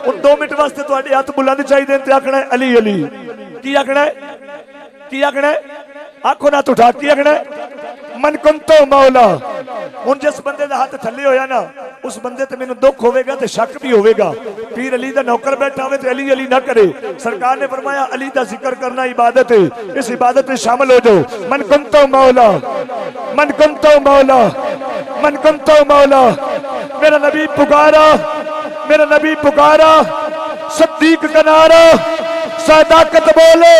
ان 2 minute واسطے تواڈے ہاتھ بلند چاہیے تے آکھنا ہے علی علی کی آکھنا ہے کی آکھنا ہے آکھو نہ تو اٹھا کی آکھنا ہے من کنتو مولا ہن جس بندے دا ہاتھ تھلے ہویا نا اس بندے تے مینوں دکھ ہوے گا تے شک بھی ہوے گا پیر علی دا نوکر بیٹھا ہوے تے علی علی نہ کرے سرکار نے فرمایا علی دا ذکر کرنا عبادت ہے اس عبادت میں شامل ہو جاؤ من کنتو مولا من کنتو مولا من کنتو مولا میرا نبی پکارا میرا نبی پکارا صدیق کا نعرہ صداقت بولے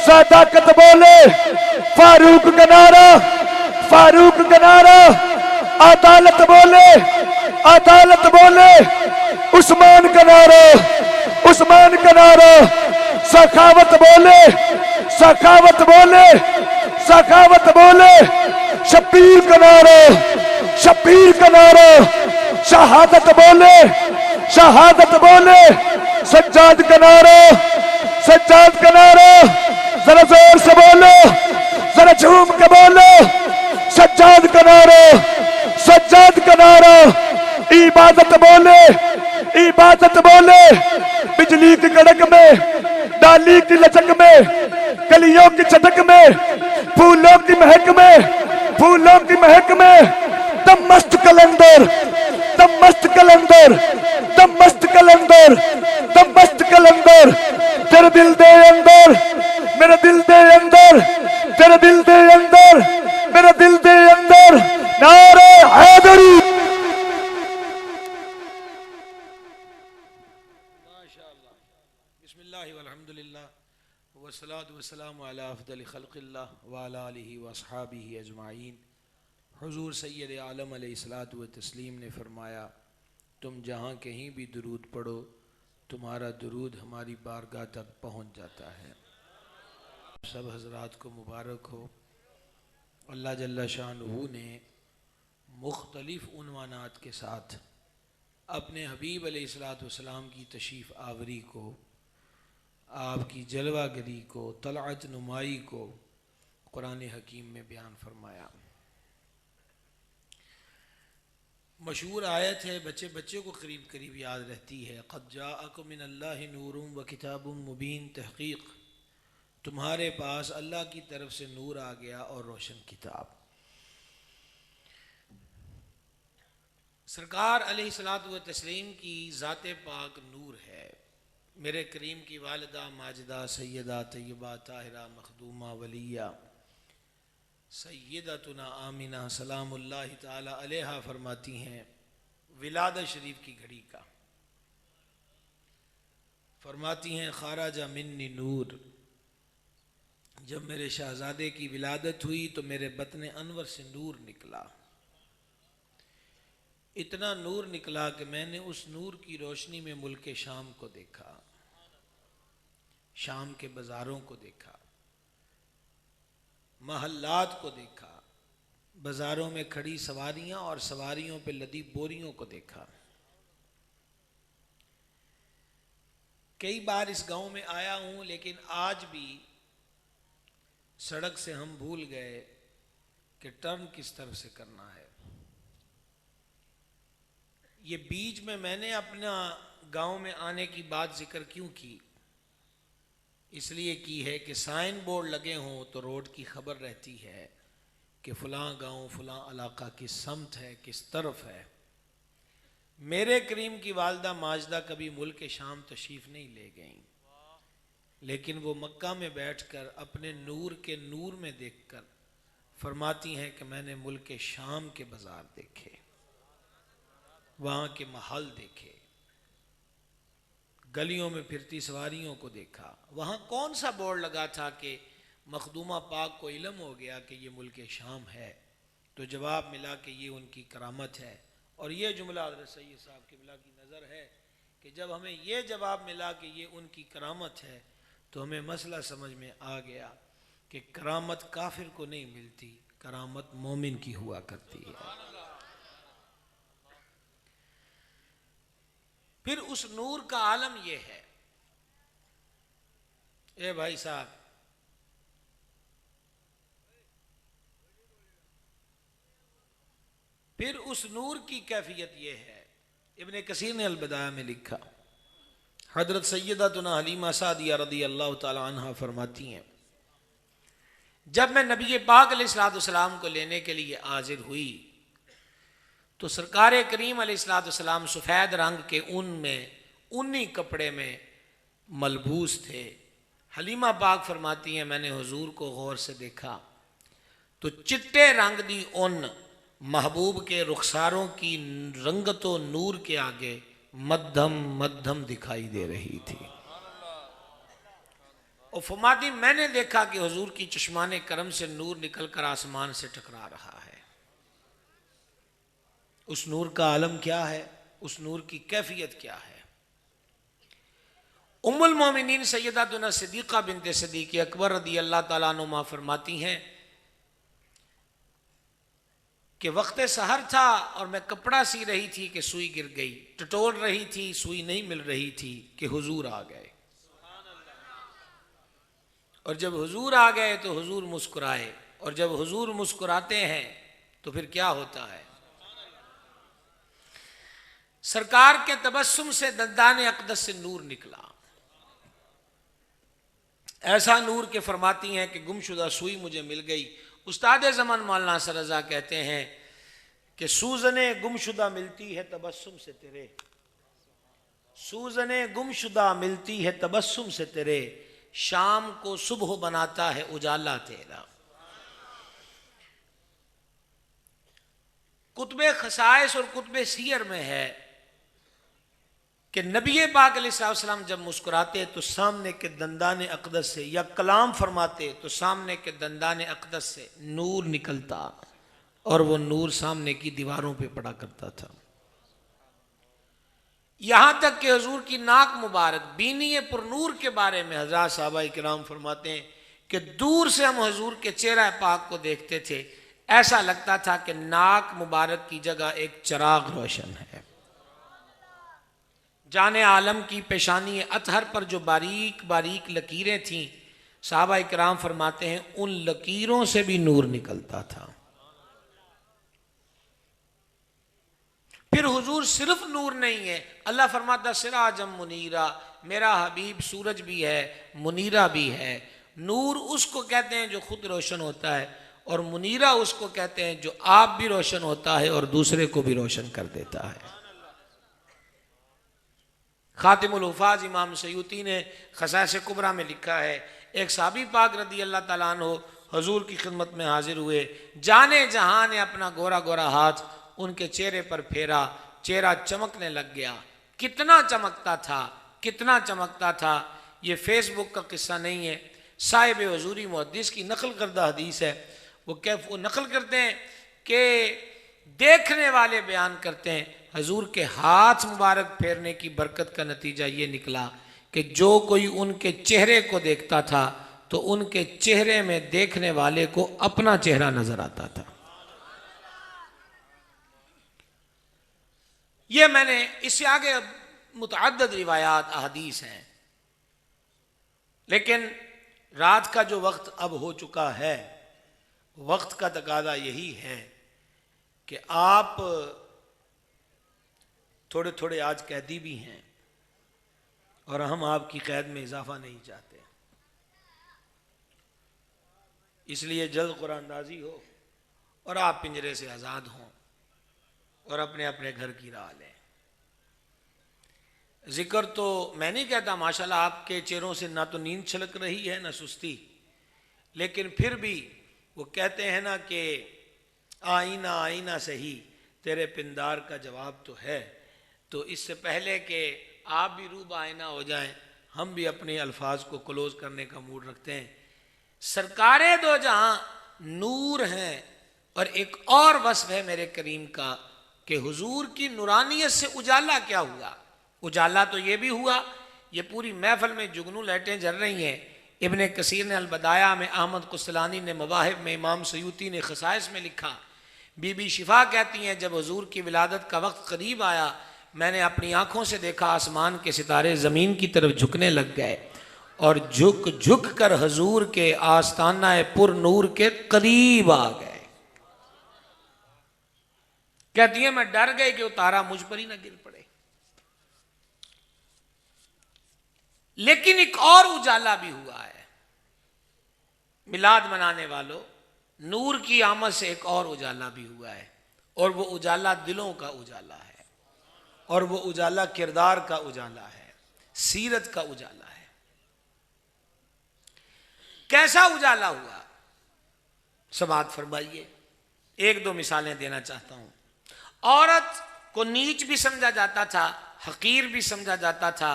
صداقت بولے فاروق کا نعرہ فاروق کا نعرہ عدالت بولے عدالت بولے عثمان کا نعرہ عثمان کا نعرہ سخاوت بولے سخاوت بولے سخاوت بولے شبیر کا نعرہ شبیر کا نعرہ شہادت بولے شہادت بولے سجاد کا نعرہ سجاد کا نعرہ ذرا زور سے بولو ذرا جھوم کے بولو سجاد کا نعرہ سجاد کا نعرہ عبادت بولے عبادت بولے بجلی کی کڑک میں ڈالی کی لچک میں کلیوں کی چٹک میں پھولوں کی مہک میں پھولوں کی مہک میں دم مست کلندر دم مست کلندر دم مست کلندر دم مست کلندر تیرے دل دے اندر میرے دل دے اندر تیرے دل دے اندر میرے دل دے اندر نعرہ حیدری ماشاءاللہ بسم اللہ والحمدللہ والصلاة والسلام علی افضل خلق اللہ وعلی آلہ واصحابہ اجمعین حضور سید عالم علیہ الصلوۃ والتسلیم نے فرمایا تم جہاں کہیں بھی درود پڑھو تمہارا درود ہماری بارگاہ تک پہنچ جاتا ہے سب حضرات کو مبارک ہو اللہ جل شانہ نے مختلف عنوانات کے ساتھ اپنے حبیب علیہ الصلوۃ والسلام کی تشریف آوری کو آپ کی جلوہ گری کو طلعت نمائی کو قرآن حکیم میں بیان فرمایا مشہور آیت ہے بچے بچے کو قریب قریب یاد رہتی ہے قد جاءکم من اللہ نور و کتاب مبین تحقیق تمہارے پاس اللہ کی طرف سے نور آ گیا اور روشن کتاب سرکار علیہ الصلوۃ والتسلیم کی ذات پاک نور ہے میرے کریم کی والدہ ماجدہ سیدہ طیبہ طاہرہ مخدومہ ولیہ سیدتنا آمینہ سلام اللہ تعالی علیہا فرماتی ہیں ولادت شریف کی گھڑی کا فرماتی ہیں خارج منی نور جب میرے شہزادے کی ولادت ہوئی تو میرے بطن انور سے نور نکلا اتنا نور نکلا کہ میں نے اس نور کی روشنی میں ملک شام کو دیکھا شام کے بازاروں کو دیکھا محلات کو دیکھا بازاروں میں کھڑی سواریاں اور سواریوں پہ لدی بوریوں کو دیکھا کئی بار اس گاؤں میں آیا ہوں لیکن آج بھی سڑک سے ہم بھول گئے کہ ٹرن کس طرف سے کرنا ہے یہ بیچ میں نے اپنا گاؤں میں آنے کی بات ذکر کیوں کی اس لیے کی ہے کہ سائن بورڈ لگے ہوں تو روڈ کی خبر رہتی ہے کہ فلاں گاؤں فلاں علاقہ کس سمت ہے کس طرف ہے میرے کریم کی والدہ ماجدہ کبھی ملک شام تشریف نہیں لے گئیں لیکن وہ مکہ میں بیٹھ کر اپنے نور کے نور میں دیکھ کر فرماتی ہیں کہ میں نے ملک شام کے بازار دیکھے وہاں کے محل دیکھے گلیوں میں پھرتی سواریوں کو دیکھا وہاں کون سا بورڈ لگا تھا کہ مخدومہ پاک کو علم ہو گیا کہ یہ ملک شام ہے تو جواب ملا کہ یہ ان کی کرامت ہے اور یہ جملہ حضرت سید صاحب قبلہ کی نظر ہے کہ جب ہمیں یہ جواب ملا کہ یہ ان کی کرامت ہے تو ہمیں مسئلہ سمجھ میں آ گیا کہ کرامت کافر کو نہیں ملتی کرامت مومن کی ہوا کرتی ہے پھر اس نور کا عالم یہ ہے اے بھائی صاحب پھر اس نور کی کیفیت یہ ہے ابن کثیر نے البدایہ میں لکھا حضرت سیدتنا حلیمہ سعدیہ رضی اللہ تعالی عنہ فرماتی ہیں جب میں نبی پاک علیہ السلام کو لینے کے لیے حاضر ہوئی تو سرکار کریم علیہ السلام سفید رنگ کے اونی کپڑے میں ملبوس تھے۔ حلیمہ پاک فرماتی ہیں میں نے حضور کو غور سے دیکھا تو چٹے رنگ دی اون محبوب کے رخساروں کی رنگت و نور کے آگے مدھم دکھائی دے رہی تھی، اور فرماتی میں نے دیکھا کہ حضور کی چشمان کرم سے نور نکل کر آسمان سے ٹکرا رہا ہے۔ اس نور کا عالم کیا ہے، اس نور کی کیفیت کیا ہے؟ ام المومنین سیداتنا صدیقہ بنت صدیق اکبر رضی اللہ تعالیٰ عنہ فرماتی ہیں کہ وقت سحر تھا اور میں کپڑا سی رہی تھی کہ سوئی گر گئی، ٹٹول رہی تھی، سوئی نہیں مل رہی تھی کہ حضور آ گئے، اور جب حضور آ گئے تو حضور مسکرائے، اور جب حضور مسکراتے ہیں تو پھر کیا ہوتا ہے؟ سرکار کے تبسم سے دندان اقدس سے نور نکلا، ایسا نور کہ فرماتی ہیں کہ گمشدہ سوئی مجھے مل گئی۔ استاد زمان مولانا ناصر رضا کہتے ہیں کہ سوزنیں گمشدہ ملتی ہے تبسم سے تیرے، سوزنیں گمشدہ ملتی ہے تبسم سے تیرے، شام کو صبح بناتا ہے اجالا تیرا۔ کتب خصائص اور کتب سیر میں ہے کہ نبی پاک علیہ السلام جب مسکراتے تو سامنے کے دندان اقدس سے، یا کلام فرماتے تو سامنے کے دندان اقدس سے نور نکلتا، اور وہ نور سامنے کی دیواروں پہ پڑا کرتا تھا، یہاں تک کہ حضور کی ناک مبارک بینی پر نور کے بارے میں حضرات صحابہ کرام فرماتے ہیں کہ دور سے ہم حضور کے چہرہ پاک کو دیکھتے تھے، ایسا لگتا تھا کہ ناک مبارک کی جگہ ایک چراغ روشن ہے۔ جان عالم کی پیشانی اطہر پر جو باریک باریک لکیریں تھیں، صحابہ کرام فرماتے ہیں ان لکیروں سے بھی نور نکلتا تھا۔ پھر حضور صرف نور نہیں ہے، اللہ فرماتا سراجم منیرا، میرا حبیب سورج بھی ہے، منیرا بھی ہے۔ نور اس کو کہتے ہیں جو خود روشن ہوتا ہے، اور منیرا اس کو کہتے ہیں جو آپ بھی روشن ہوتا ہے اور دوسرے کو بھی روشن کر دیتا ہے۔ خاتم الحفاظ امام سیوطی نے خصائص کبریٰ میں لکھا ہے، ایک صحابی پاک رضی اللہ تعالیٰ عنہ حضور کی خدمت میں حاضر ہوئے، جانے جہاں نے اپنا گورا گورا ہاتھ ان کے چہرے پر پھیرا، چہرہ چمکنے لگ گیا۔ کتنا چمکتا تھا، کتنا چمکتا تھا، یہ فیس بک کا قصہ نہیں ہے، صاحب حضوری محدث کی نقل کردہ حدیث ہے۔ وہ نقل کرتے ہیں کہ دیکھنے والے بیان کرتے ہیں حضور کے ہاتھ مبارک پھیرنے کی برکت کا نتیجہ یہ نکلا کہ جو کوئی ان کے چہرے کو دیکھتا تھا تو ان کے چہرے میں دیکھنے والے کو اپنا چہرہ نظر آتا تھا۔ یہ میں نے اس سے آگے متعدد روایات احادیث ہیں، لیکن رات کا جو وقت اب ہو چکا ہے، وقت کا تقاضا یہی ہے کہ آپ تھوڑے تھوڑے آج قیدی بھی ہیں، اور ہم آپ کی قید میں اضافہ نہیں چاہتے، اس لیے جلد قرآن اندازی ہو اور آپ پنجرے سے آزاد ہوں اور اپنے اپنے گھر کی راہ لیں۔ ذکر تو میں نہیں کہتا، ماشاءاللہ آپ کے چہروں سے نہ تو نیند چھلک رہی ہے نہ سستی، لیکن پھر بھی وہ کہتے ہیں نا کہ آئینہ آئینہ سہی تیرے پندار کا جواب تو ہے۔ تو اس سے پہلے کہ آپ بھی روح آئینہ ہو جائیں، ہم بھی اپنے الفاظ کو کلوز کرنے کا موڈ رکھتے ہیں۔ سرکار دو جہاں نور ہیں، اور ایک اور وصف ہے میرے کریم کا کہ حضور کی نورانیت سے اجالا کیا ہوا؟ اجالا تو یہ بھی ہوا، یہ پوری محفل میں جگنو لائٹیں جل رہی ہیں۔ ابن کثیر نے البدایہ میں، احمد قسطلانی نے مواہب میں، امام سیوطی نے خصائص میں لکھا، بی بی شفا کہتی ہیں جب حضور کی ولادت کا وقت قریب آیا، میں نے اپنی آنکھوں سے دیکھا آسمان کے ستارے زمین کی طرف جھکنے لگ گئے، اور جھک جھک کر حضور کے آستانہ پر نور کے قریب آ گئے۔ کہتی ہیں میں ڈر گئی کہ وہ تارا مجھ پر ہی نہ گر پڑے۔ لیکن ایک اور اجالا بھی ہوا ہے میلاد منانے والوں، نور کی آمد سے ایک اور اجالا بھی ہوا ہے، اور وہ اجالا دلوں کا اجالا ہے، اور وہ اجالا کردار کا اجالا ہے، سیرت کا اجالا ہے۔ کیسا اجالا ہوا؟ سماعت فرمائیے، ایک دو مثالیں دینا چاہتا ہوں۔ عورت کو نیچ بھی سمجھا جاتا تھا، حقیر بھی سمجھا جاتا تھا،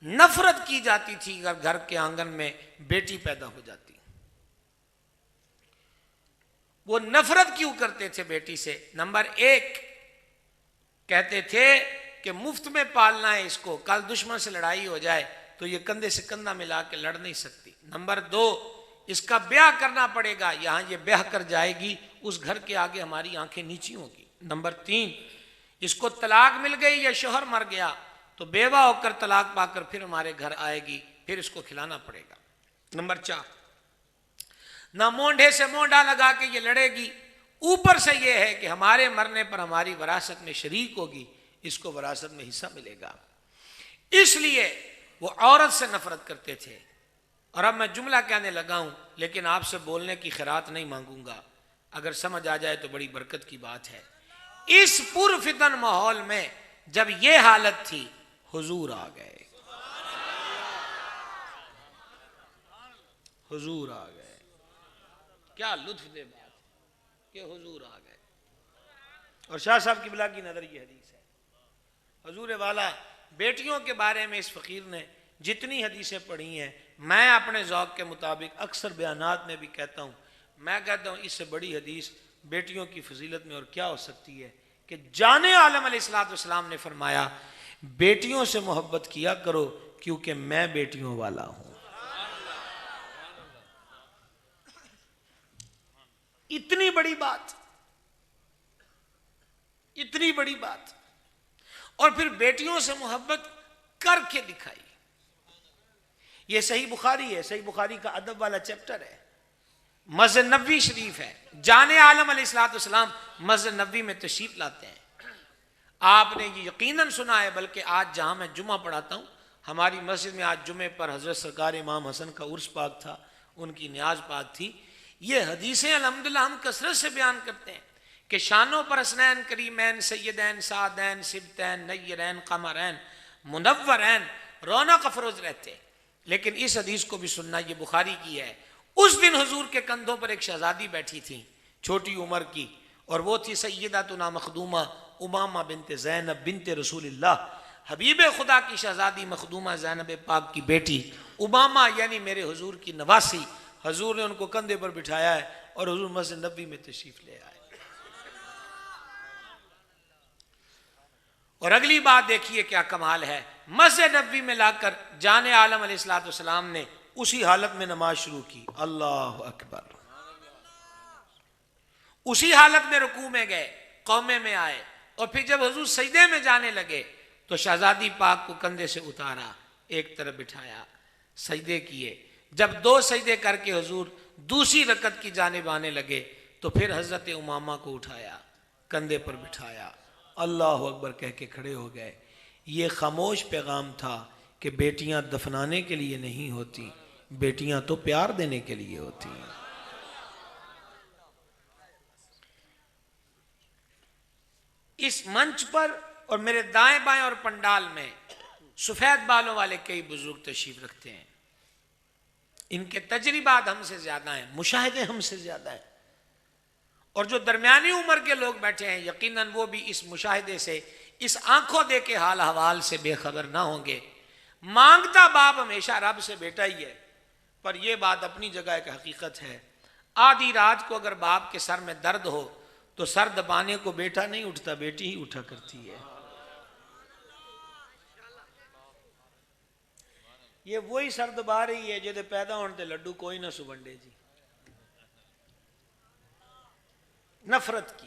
نفرت کی جاتی تھی اگر گھر کے آنگن میں بیٹی پیدا ہو جاتی۔ وہ نفرت کیوں کرتے تھے بیٹی سے؟ نمبر ایک، کہتے تھے کہ مفت میں پالنا ہے اس کو، کل دشمن سے لڑائی ہو جائے تو یہ کندھے سے کندھا ملا کے لڑ نہیں سکتی۔ نمبر دو، اس کا بیاہ کرنا پڑے گا، یہاں یہ بیاہ کر جائے گی اس گھر کے آگے ہماری آنکھیں نیچی ہوں گی۔ نمبر تین، اس کو طلاق مل گئی یا شوہر مر گیا تو بیوہ ہو کر طلاق پا کر پھر ہمارے گھر آئے گی، پھر اس کو کھلانا پڑے گا۔ نمبر چار، نہ مونڈے سے مونڈا لگا کے یہ لڑے گی، اوپر سے یہ ہے کہ ہمارے مرنے پر ہماری وراثت میں شریک ہوگی، اس کو وراثت میں حصہ ملے گا۔ اس لیے وہ عورت سے نفرت کرتے تھے۔ اور اب میں جملہ کہنے لگا ہوں لیکن آپ سے بولنے کی خیرات نہیں مانگوں گا، اگر سمجھ آ جائے تو بڑی برکت کی بات ہے۔ اس پرفتن ماحول میں جب یہ حالت تھی، حضور آ گئے، حضور آ گئے۔ کیا لطف دے بات کہ حضور آ گئے۔ اور شاہ صاحب قبلہ کی نظر یہ حدیث ہے، حضور والا بیٹیوں کے بارے میں اس فقیر نے جتنی حدیثیں پڑھی ہیں، میں اپنے ذوق کے مطابق اکثر بیانات میں بھی کہتا ہوں، میں کہتا ہوں اس سے بڑی حدیث بیٹیوں کی فضیلت میں اور کیا ہو سکتی ہے کہ جان عالم علیہ الصلوۃ والسلام نے فرمایا بیٹیوں سے محبت کیا کرو کیونکہ میں بیٹیوں والا ہوں۔ اتنی بڑی بات، اتنی بڑی بات، اور پھر بیٹیوں سے محبت کر کے دکھائی۔ یہ صحیح بخاری ہے، صحیح بخاری کا ادب والا چیپٹر ہے، مسجد نبوی شریف ہے، جان عالم علیہ الصلوۃ والسلام مسجد نبوی میں تشریف لاتے ہیں۔ آپ نے یہ یقیناً سنا ہے، بلکہ آج جہاں میں جمعہ پڑھاتا ہوں ہماری مسجد میں آج جمعے پر حضرت سرکار امام حسن کا عرس پاک تھا، ان کی نیاز پاک تھی۔ یہ حدیثیں الحمدللہ ہم کثرت سے بیان کرتے ہیں کہ شانوں پر حسنین کریمین سیدین سعدین سبتین نیرین قمرین منورین رونق افروز رہتے، لیکن اس حدیث کو بھی سننا، یہ بخاری کی ہے۔ اس دن حضور کے کندھوں پر ایک شہزادی بیٹھی تھی چھوٹی عمر کی، اور وہ تھی سیداتنا مخدومہ امامہ بنت زینب بنت رسول اللہ، حبیب خدا کی شہزادی مخدومہ زینب پاک کی بیٹی امامہ، یعنی میرے حضور کی نواسی۔ حضور نے ان کو کندھے پر بٹھایا ہے اور حضور مسجد نبوی میں تشریف لے آئے۔ اور اگلی بات دیکھیے کیا کمال ہے، مسجد نبوی میں لا کر جان عالم علیہ الصلوۃ والسلام نے اسی حالت میں نماز شروع کی، اللہ اکبر۔ اسی حالت میں رکوع میں گئے، قومے میں آئے، اور پھر جب حضور سجدے میں جانے لگے تو شہزادی پاک کو کندھے سے اتارا، ایک طرف بٹھایا، سجدے کیے۔ جب دو سجدے کر کے حضور دوسری رکعت کی جانب آنے لگے تو پھر حضرت امامہ کو اٹھایا، کندھے پر بٹھایا، اللہ اکبر کہہ کے کھڑے ہو گئے۔ یہ خاموش پیغام تھا کہ بیٹیاں دفنانے کے لیے نہیں ہوتی، بیٹیاں تو پیار دینے کے لیے ہوتی ہیں۔ اس منچ پر اور میرے دائیں بائیں اور پنڈال میں سفید بالوں والے کئی بزرگ تشریف رکھتے ہیں، ان کے تجربات ہم سے زیادہ ہیں، مشاہدے ہم سے زیادہ ہیں، اور جو درمیانی عمر کے لوگ بیٹھے ہیں یقیناً وہ بھی اس مشاہدے سے، اس آنکھوں دے کے حال حوال سے بے خبر نہ ہوں گے۔ مانگتا باپ ہمیشہ رب سے بیٹا ہی ہے، پر یہ بات اپنی جگہ ایک حقیقت ہے، آدھی رات کو اگر باپ کے سر میں درد ہو تو سر دبانے کو بیٹا نہیں اٹھتا، بیٹی ہی اٹھا کرتی ہے۔ یہ وہی سر دبا رہی ہے جہدے پیدا ہونے تے لڈو کوئی نہ سبنڈے جی، نفرت کی۔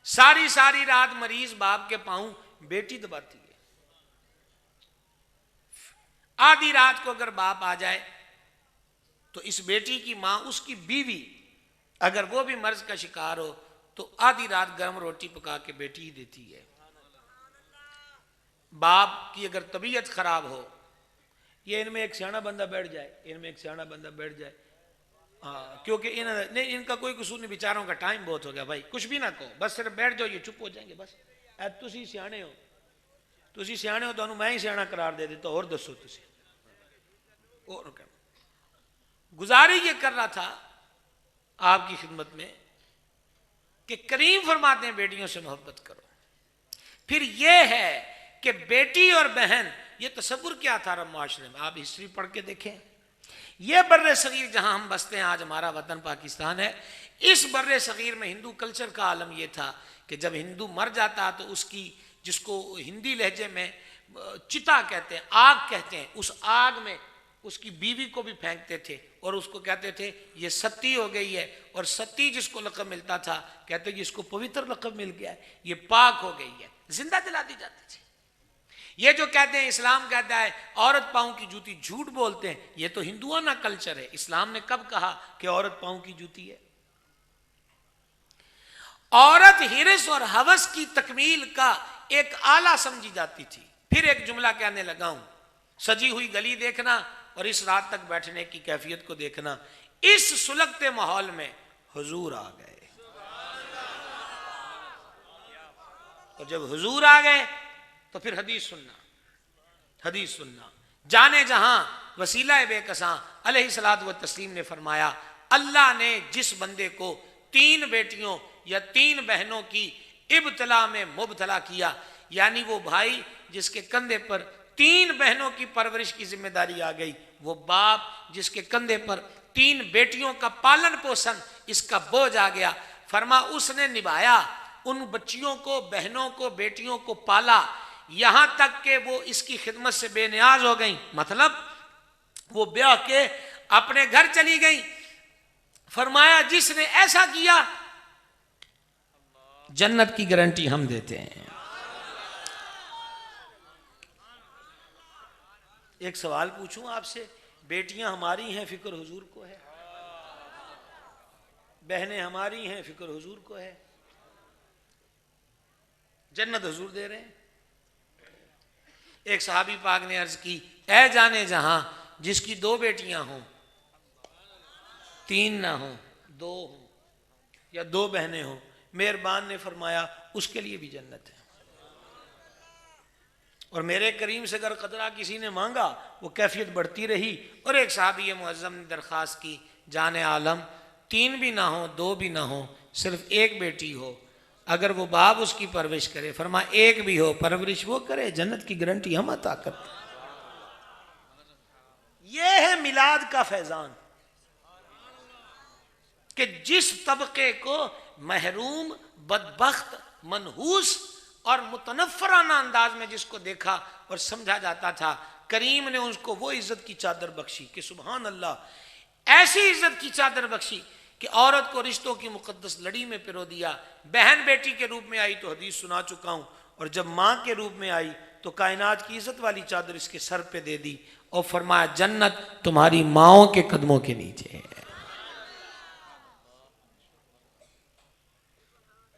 ساری ساری رات مریض باپ کے پاؤں بیٹی دباتی ہے۔ آدھی رات کو اگر باپ آ جائے تو اس بیٹی کی ماں، اس کی بیوی اگر وہ بھی مرض کا شکار ہو تو آدھی رات گرم روٹی پکا کے بیٹی ہی دیتی ہے۔ باپ کی اگر طبیعت خراب ہو یہ ان میں ایک سیاح بندہ بیٹھ جائے ہاں، کیونکہ نہیں ان کا کوئی قصور نہیں، بیچاروں کا ٹائم بہت ہو گیا بھائی، کچھ بھی نہ کہو، بس صرف بیٹھ جاؤ، یہ چپ ہو جائیں گے بس. تسی سیانے ہو تو میں ہی سیاح قرار دے دیتا. اور دسو تسی اور گزاری یہ کر رہا تھا آپ کی خدمت میں کہ کریم فرماتے ہیں بیٹیوں سے محبت کرو. پھر یہ ہے کہ بیٹی اور بہن، یہ تصور کیا تھا عرب معاشرے میں؟ آپ ہسٹری پڑھ کے دیکھیں. یہ بر صغیر جہاں ہم بستے ہیں، آج ہمارا وطن پاکستان ہے، اس بر صغیر میں ہندو کلچر کا عالم یہ تھا کہ جب ہندو مر جاتا تو اس کی، جس کو ہندی لہجے میں چتا کہتے ہیں، آگ کہتے ہیں، اس آگ میں اس کی بیوی کو بھی پھینکتے تھے اور اس کو کہتے تھے یہ ستی ہو گئی ہے. اور ستی جس کو لقب ملتا تھا کہتے ہیں اس کو پوتر لقب مل گیا ہے، یہ پاک ہو گئی ہے، زندہ جلا دی جاتی تھی. یہ جو کہتے ہیں اسلام کہتا ہے عورت پاؤں کی جوتی، جھوٹ بولتے ہیں. یہ تو ہندوانہ کلچر ہے. اسلام نے کب کہا کہ عورت پاؤں کی جوتی ہے؟ عورت ہرس اور ہوس کی تکمیل کا ایک آلہ سمجھی جاتی تھی. پھر ایک جملہ کہنے لگا ہوں، سجی ہوئی گلی دیکھنا اور اس رات تک بیٹھنے کی کیفیت کو دیکھنا. اس سلگتے ماحول میں حضور آ گئے، اور جب حضور آ گئے تو پھر حدیث سننا. جانے جہاں وسیلہ بے کساں علیہ الصلوۃ والتسلیم نے فرمایا اللہ نے جس بندے کو 3 بیٹیوں یا 3 بہنوں کی ابتلا میں مبتلا کیا، یعنی وہ بھائی جس کے کندھے پر 3 بہنوں کی پرورش کی ذمہ داری آ گئی، وہ باپ جس کے کندھے پر 3 بیٹیوں کا پالن پوشن اس کا بوجھ آ گیا، فرما اس نے نبھایا، ان بچیوں کو، بہنوں کو، بیٹیوں کو پالا، یہاں تک کہ وہ اس کی خدمت سے بے نیاز ہو گئیں. مطلب وہ بیاہ کے اپنے گھر چلی گئیں. فرمایا جس نے ایسا کیا جنت کی گارنٹی ہم دیتے ہیں. ایک سوال پوچھوں آپ سے، بیٹیاں ہماری ہیں، فکر حضور کو ہے؟ بہنیں ہماری ہیں، فکر حضور کو ہے؟ جنت حضور دے رہے ہیں. ایک صحابی پاک نے عرض کی اے جانے جہاں جس کی 2 بیٹیاں ہوں، 3 نہ ہوں، 2 ہوں یا 2 بہنیں ہوں، مہربان نے فرمایا اس کے لیے بھی جنت ہے. اور میرے کریم سے اگر قطرہ کسی نے مانگا وہ کیفیت بڑھتی رہی. اور ایک صحابی معظم نے درخواست کی جان عالم 3 بھی نہ ہوں، 2 بھی نہ ہوں، صرف 1 بیٹی ہو، اگر وہ باپ اس کی پرورش کرے، فرما 1 بھی ہو، پرورش وہ کرے، جنت کی گارنٹی ہم عطا کرتے. یہ ہے میلاد کا فیضان کہ جس طبقے کو محروم، بدبخت، منحوس اور متنفرانہ انداز میں جس کو دیکھا اور سمجھا جاتا تھا، کریم نے اس کو وہ عزت کی چادر بخشی کہ سبحان اللہ، ایسی عزت کی چادر بخشی کہ عورت کو رشتوں کی مقدس لڑی میں پرو دیا. بہن بیٹی کے روپ میں آئی تو حدیث سنا چکا ہوں، اور جب ماں کے روپ میں آئی تو کائنات کی عزت والی چادر اس کے سر پہ دے دی اور فرمایا جنت تمہاری ماؤں کے قدموں کے نیچے ہے.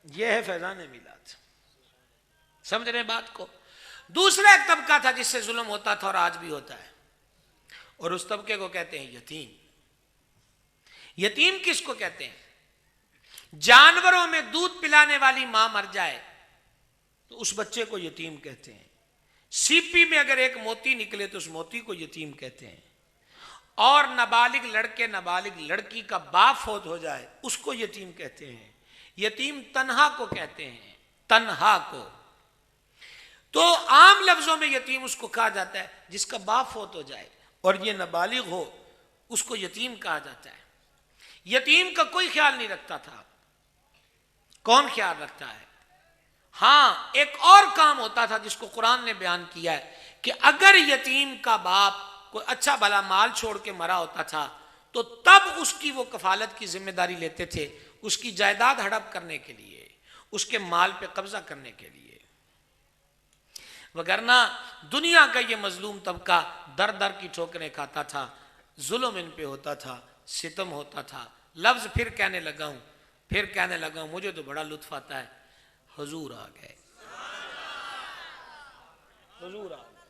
یہ ہے فیضان میلاد. سمجھ رہے بات کو؟ دوسرا ایک طبقہ تھا جس سے ظلم ہوتا تھا اور آج بھی ہوتا ہے، اور اس طبقے کو کہتے ہیں یتیم. یتیم کس کو کہتے ہیں؟ جانوروں میں دودھ پلانے والی ماں مر جائے تو اس بچے کو یتیم کہتے ہیں. سیپی میں اگر ایک موتی نکلے تو اس موتی کو یتیم کہتے ہیں. اور نابالغ لڑکے، نابالغ لڑکی کا باپ فوت ہو جائے اس کو یتیم کہتے ہیں. یتیم تنہا کو کہتے ہیں، تنہا کو. تو عام لفظوں میں یتیم اس کو کہا جاتا ہے جس کا باپ فوت ہو جائے اور یہ نابالغ ہو، اس کو یتیم کہا جاتا ہے. یتیم کا کوئی خیال نہیں رکھتا تھا. کون خیال رکھتا ہے؟ ہاں ایک اور کام ہوتا تھا جس کو قرآن نے بیان کیا ہے کہ اگر یتیم کا باپ کوئی اچھا بھلا مال چھوڑ کے مرا ہوتا تھا تو تب اس کی وہ کفالت کی ذمہ داری لیتے تھے، اس کی جائیداد ہڑپ کرنے کے لیے، اس کے مال پہ قبضہ کرنے کے لیے. وگرنہ دنیا کا یہ مظلوم طبقہ در در کی ٹھوکریں کھاتا تھا، ظلم ان پہ ہوتا تھا، ستم ہوتا تھا. لفظ پھر کہنے لگا ہوں، مجھے تو بڑا لطف آتا ہے. حضور آ گئے، حضور آ گئے،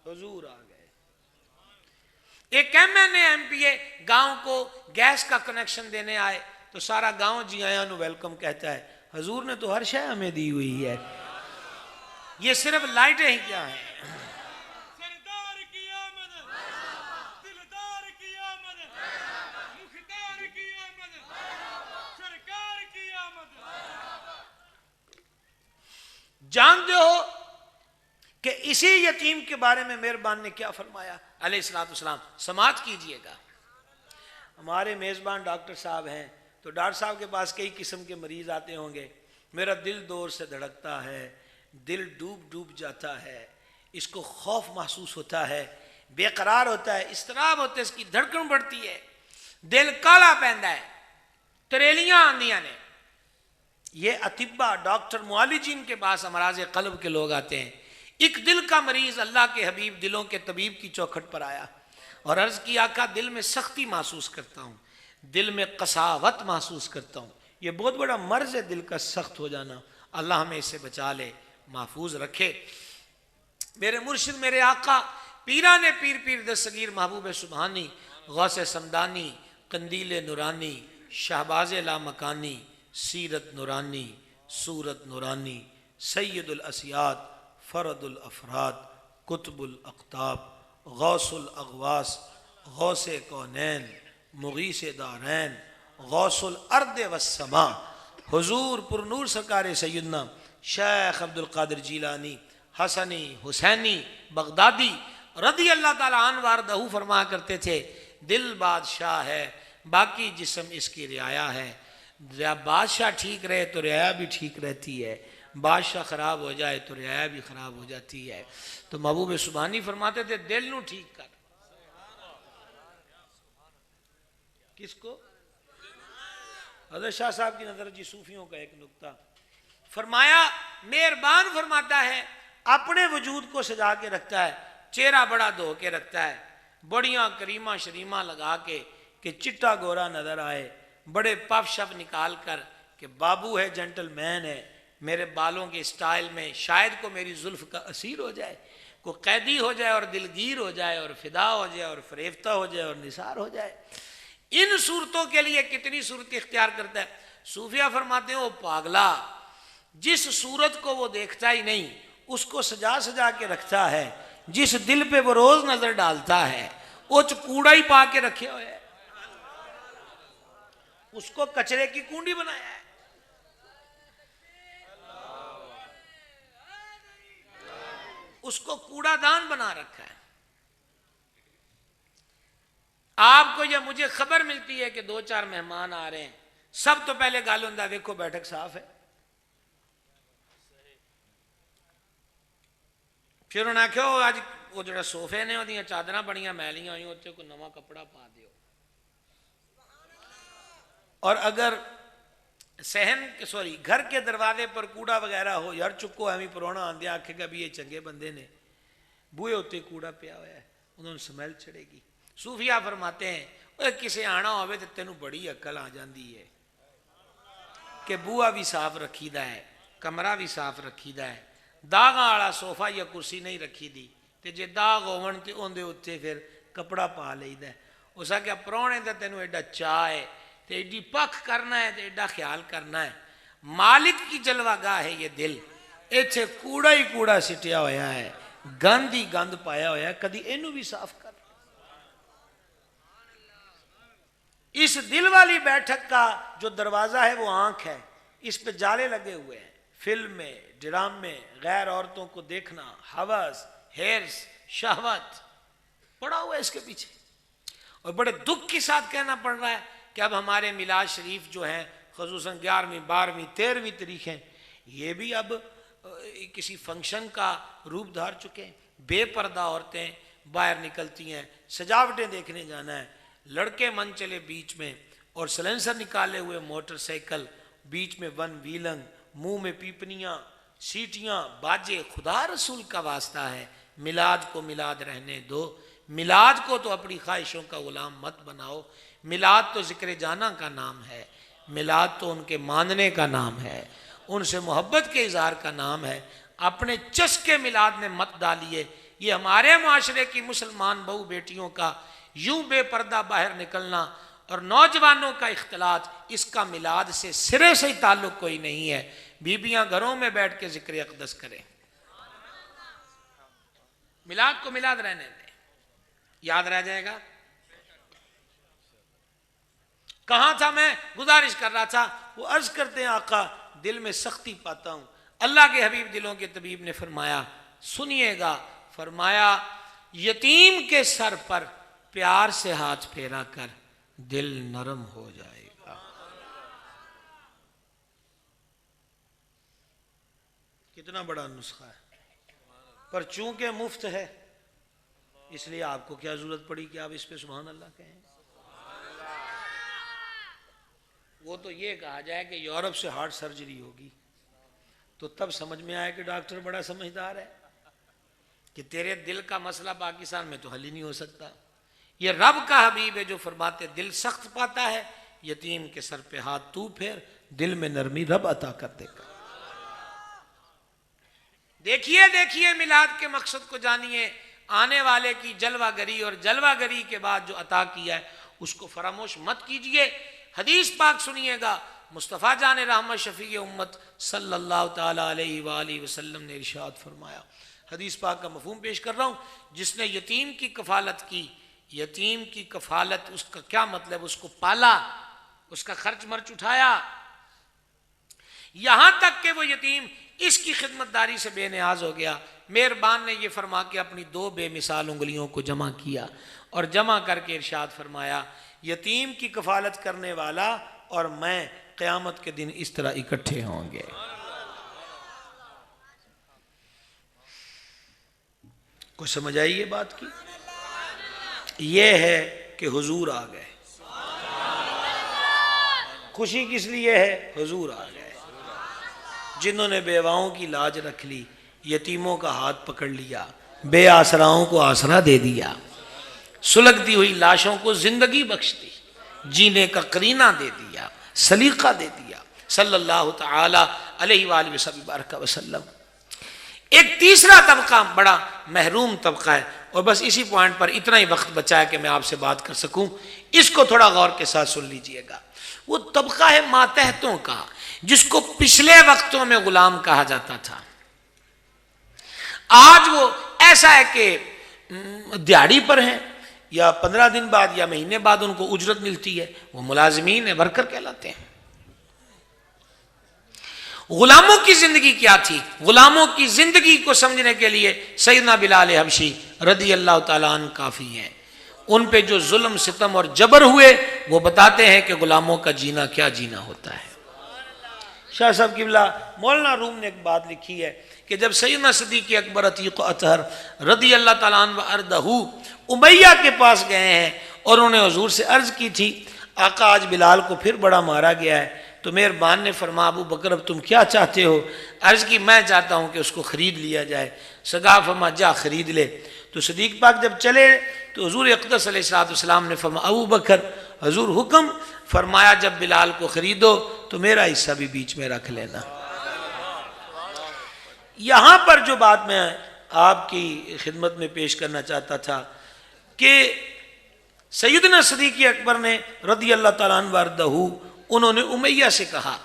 حضور آ گئے. ایک MNA گاؤں کو گیس کا کنیکشن دینے آئے تو سارا گاؤں جی آیاں نو ویلکم کہتا ہے. حضور نے تو ہر شے ہمیں دی ہوئی ہے, یہ صرف لائٹیں ہی کیا ہیں. سردار کی آمد, دلدار کی آمد, مختار کی آمد, سرکار کی آمد. جانتے ہو کہ اسی یتیم کے بارے میں مہربان نے کیا فرمایا علیہ الصلوۃ والسلام؟ سماعت کیجئے گا. ہمارے میزبان ڈاکٹر صاحب ہیں, تو ڈاکٹر صاحب کے پاس کئی قسم کے مریض آتے ہوں گے. میرا دل دور سے دھڑکتا ہے, دل ڈوب ڈوب جاتا ہے, اس کو خوف محسوس ہوتا ہے, بے قرار ہوتا ہے, اضطراب ہوتا ہے, اس کی دھڑکن بڑھتی ہے, دل کالا پیندا ہے, تریلیاں آندیاں نے. یہ اطباء ڈاکٹر معالجین کے پاس امراض قلب کے لوگ آتے ہیں. ایک دل کا مریض اللہ کے حبیب دلوں کے طبیب کی چوکھٹ پر آیا اور عرض کی آقا دل میں سختی محسوس کرتا ہوں, دل میں قساوت محسوس کرتا ہوں. یہ بہت بڑا مرض ہے دل کا سخت ہو جانا, اللہ ہمیں اس سے بچا لے, محفوظ رکھے. میرے مرشد میرے آقا پیران پیر پیر دستگیر محبوب سبحانی غوث سمدانی قندیل نورانی شہباز لامکانی سیرت نورانی صورت نورانی سید الاسیاد فرد الافراد قطب الاقطاب غوث الاغواس غوث کونین مغیث دارین غوث الارض والسماء حضور پر نور سرکار سیدنا شیخ عبد القادر جیلانی حسنی حسینی بغدادی رضی اللہ تعالیٰ عنہ وارضہ فرمایا کرتے تھے, دل بادشاہ ہے باقی جسم اس کی رعایا ہے. بادشاہ ٹھیک رہے تو رعایا بھی ٹھیک رہتی ہے, بادشاہ خراب ہو جائے تو رعایا بھی خراب ہو جاتی ہے. تو محبوب سبحانی فرماتے تھے دل نو ٹھیک کر. کس کو؟ حضرت شاہ صاحب کی نظر جی صوفیوں کا ایک نکتہ فرمایا, مہربان فرماتا ہے اپنے وجود کو سجا کے رکھتا ہے, چہرہ بڑا دھو کے رکھتا ہے, بڑیاں کریمہ شریمہ لگا کے کہ چٹا گورا نظر آئے, بڑے پف شپ نکال کر کہ بابو ہے جنٹل مین ہے, میرے بالوں کے سٹائل میں شاید کو میری زلف کا اسیر ہو جائے, کو قیدی ہو جائے اور دلگیر ہو جائے اور فدا ہو جائے اور فریفتہ ہو جائے اور نثار ہو جائے. ان صورتوں کے لیے کتنی صورت اختیار کرتا ہے. صوفیہ فرماتے ہیں وہ پاگلا جس صورت کو وہ دیکھتا ہی نہیں اس کو سجا سجا کے رکھتا ہے, جس دل پہ وہ روز نظر ڈالتا ہے وہ کوڑا ہی پا کے رکھے ہوئے ہے, اس کو کچرے کی کنڈی بنایا ہے. اس کو کوڑا دان بنا رکھا ہے. آپ کو یا مجھے خبر ملتی ہے کہ 2-4 مہمان آ رہے ہیں, سب تو پہلے گل ہوندا دیکھو بیٹھک صاف ہے, پھر انہوں نے آخیا اج وہ جڑا سوفے نے وہ چادر بڑیاں میلیاں ہوئی اتنے کوئی نواں کپڑا پا دیو. اور اگر گھر کے دروازے پر کوڑا وغیرہ ہو, یار چکو ایویں پرونا آندے آکھے گا بھی یہ چنگے بندے نے, بوئے ہوتے کوڑا پیا ہوا ہے, انہوں نے سمیل چڑھے گی. صوفیہ فرماتے ہیں کسے آنا ہوئے تو تینوں بڑی عقل آ جاندی ہے کہ بوا بھی صاف رکھی دا ہے, کمرہ بھی صاف رکھی دا ہے, داغاں والا صوفہ یا کرسی نہیں رکھی دی, تے جے داغ ہون تے اوندے اوتے پھر کپڑا پا لئیدا ہے. اس آکھیا پرونے تے تینوں ایڈا چاہ ہے تے ایڈی پک کرنا ہے تے ایڈا خیال کرنا ہے, مالک کی جلوہ گاہ ہے یہ دل, ایتھے کوڑا ہی کوڑا سٹیا ہویا ہے, گند ہی گند پایا ہویا ہے, کدی اینو بھی صاف کر. اس دل والی بیٹھک کا جو دروازہ ہے وہ آنکھ ہے, اس پہ جالے لگے ہوئے ہیں, فلم میں ڈرامے غیر عورتوں کو دیکھنا, ہوس ہیرس شہوت پڑا ہوا ہے اس کے پیچھے. اور بڑے دکھ کے ساتھ کہنا پڑ رہا ہے کہ اب ہمارے میلاد شریف جو ہیں خصوصاً 11ویں 12ویں 13ویں تاریخیں یہ بھی اب کسی فنکشن کا روپ دھار چکے ہیں. بے پردہ عورتیں باہر نکلتی ہیں, سجاوٹیں دیکھنے جانا ہے, لڑکے من چلے بیچ میں اور سلنسر نکالے ہوئے موٹر سائیکل, بیچ میں ون ویلنگ, منہ میں پیپنیاں, سیٹیاں, باجے. خدا رسول کا واسطہ ہے میلاد کو میلاد رہنے دو, میلاد کو تو اپنی خواہشوں کا غلام مت بناؤ. میلاد تو ذکر جانا کا نام ہے, میلاد تو ان کے ماننے کا نام ہے, ان سے محبت کے اظہار کا نام ہے. اپنے چسکے میلاد میں مت ڈالیے, یہ ہمارے معاشرے کی مسلمان بہو بیٹیوں کا یوں بے پردہ باہر نکلنا اور نوجوانوں کا اختلاط، اس کا میلاد سے سرے سے ہی تعلق کوئی نہیں ہے۔ بیبیاں گھروں میں بیٹھ کے ذکر اقدس کریں، میلاد کو میلاد رہنے دیں، یاد رہ جائے گا۔ کہاں تھا میں؟ گزارش کر رہا تھا، وہ عرض کرتے ہیں آقا دل میں سختی پاتا ہوں۔ اللہ کے حبیب دلوں کے طبیب نے فرمایا سنیے گا، فرمایا یتیم کے سر پر پیار سے ہاتھ پھیرا کر دل نرم ہو جائے گا۔ کتنا بڑا نسخہ ہے، پر چونکہ مفت ہے اس لیے آپ کو کیا ضرورت پڑی کہ آپ اس پہ سبحان اللہ کہیں۔ وہ تو یہ کہا جائے کہ یورپ سے ہارٹ سرجری ہوگی تو تب سمجھ میں آئے کہ ڈاکٹر بڑا سمجھدار ہے، کہ تیرے دل کا مسئلہ پاکستان میں تو حل ہی نہیں ہو سکتا۔ یہ رب کا حبیب ہے جو فرماتے دل سخت پاتا ہے، یتیم کے سر پہ ہاتھ تو پھیر، دل میں نرمی رب عطا کر دے گا۔ دیکھیے دیکھیے میلاد کے مقصد کو جانیے، آنے والے کی جلوہ گری اور جلوہ گری کے بعد جو عطا کیا ہے اس کو فراموش مت کیجئے۔ حدیث پاک سنیے گا، مصطفیٰ جان رحمت شفیع امت صلی اللہ تعالی علیہ وآلہ وسلم نے ارشاد فرمایا، حدیث پاک کا مفہوم پیش کر رہا ہوں، جس نے یتیم کی کفالت کی، یتیم کی کفالت اس کا کیا مطلب؟ اس کو پالا، اس کا خرچ مرچ اٹھایا، یہاں تک کہ وہ یتیم اس کی خدمت داری سے بے نیاز ہو گیا، مہربان نے یہ فرما کے اپنی دو بے مثال انگلیوں کو جمع کیا اور جمع کر کے ارشاد فرمایا یتیم کی کفالت کرنے والا اور میں قیامت کے دن اس طرح اکٹھے ہوں گے۔ کوئی سمجھ آئی یہ بات کی؟ یہ ہے کہ حضور آ گئے۔ خوشی کس لیے ہے؟ حضور آ گئے، جنہوں نے بیواؤں کی لاج رکھ لی، یتیموں کا ہاتھ پکڑ لیا، بے آسراؤں کو آسرا دے دیا، سلگتی ہوئی لاشوں کو زندگی بخش دی، جینے کا قرینہ دے دیا، سلیقہ دے دیا، صلی اللہ تعالی علیہ وآلہ وسلم۔ ایک تیسرا طبقہ بڑا محروم طبقہ ہے، اور بس اسی پوائنٹ پر اتنا ہی وقت بچا ہے کہ میں آپ سے بات کر سکوں، اس کو تھوڑا غور کے ساتھ سن لیجئے گا۔ وہ طبقہ ہے ماتحتوں کا، جس کو پچھلے وقتوں میں غلام کہا جاتا تھا۔ آج وہ ایسا ہے کہ دیہڑی پر ہیں، یا 15 دن بعد یا مہینے بعد ان کو اجرت ملتی ہے، وہ ملازمین ہیں، ورکر کہلاتے ہیں۔ غلاموں کی زندگی کیا تھی؟ غلاموں کی زندگی کو سمجھنے کے لیے سیدنا بلال حبشی رضی اللہ تعالیٰ عنہ کافی ہیں۔ ان پہ جو ظلم ستم اور جبر ہوئے وہ بتاتے ہیں کہ غلاموں کا جینا کیا جینا ہوتا ہے۔ شاہ صاحب قبلہ مولانا روم نے ایک بات لکھی ہے کہ جب سیدنا صدیق اکبر عتیق اطہر رضی اللہ تعالیٰ عنہ وارضہ امیہ کے پاس گئے ہیں اور انہوں نے حضور سے عرض کی تھی آقا آج بلال کو پھر بڑا مارا گیا ہے، تو مہربان نے فرمایا ابو بکر اب تم کیا چاہتے ہو؟ عرض کی میں چاہتا ہوں کہ اس کو خرید لیا جائے۔ سگا فرما جا خرید لے۔ تو صدیق پاک جب چلے تو حضور اقدس علیہ السلام نے فرمایا ابو بکر حضور حکم فرمایا جب بلال کو خریدو تو میرا حصہ بھی بیچ میں رکھ لینا۔ یہاں پر جو بات میں آپ کی خدمت میں پیش کرنا چاہتا تھا کہ سیدنا صدیق اکبر نے رضی اللہ تعالیٰ عنہ وارضہ انہوں نے امیہ سے کہا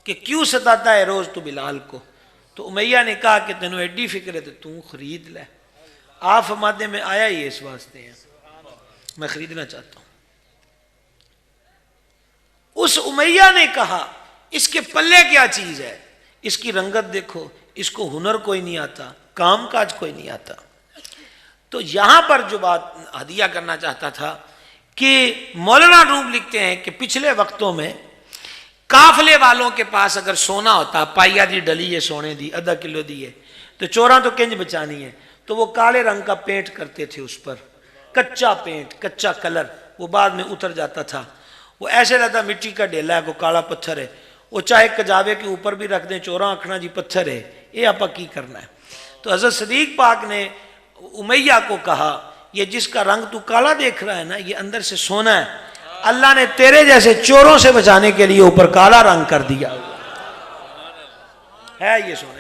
کہ کیوں ستاتا ہے روز تو بلال کو؟ تو امیہ نے کہا کہ تینوں ایڈی فکر ہے تو خرید لے۔ آپ فرماتے میں آیا ہی اس واسطے ہیں، میں خریدنا چاہتا ہوں۔ اس امیہ نے کہا اس کے پلے کیا چیز ہے، اس کی رنگت دیکھو، اس کو ہنر کوئی نہیں آتا، کام کاج کوئی نہیں آتا۔ تو یہاں پر جو بات ہدیہ کرنا چاہتا تھا کہ مولانا روم لکھتے ہیں کہ پچھلے وقتوں میں قافلے والوں کے پاس اگر سونا ہوتا، پائیا دی ڈلی ہے سونے دی، آدھا کلو دی ہے، تو چوراں تو کنج بچانی ہے، تو وہ کالے رنگ کا پینٹ کرتے تھے، اس پر کچا پینٹ، کچا کلر، وہ بعد میں اتر جاتا تھا۔ وہ ایسے لگتا مٹی کا ڈیلا ہے، کوئی کالا پتھر ہے، وہ چاہے کجاوے کے اوپر بھی رکھ دیں، چوراں آکھنا جی پتھر ہے، یہ آپ کی کرنا ہے۔ تو حضرت صدیق پاک نے امیہ کو کہا یہ جس کا رنگ تو کالا دیکھ رہا ہے نا، یہ اندر سے سونا ہے، اللہ نے تیرے جیسے چوروں سے بچانے کے لیے اوپر کالا رنگ کر دیا ہے، یہ سونا۔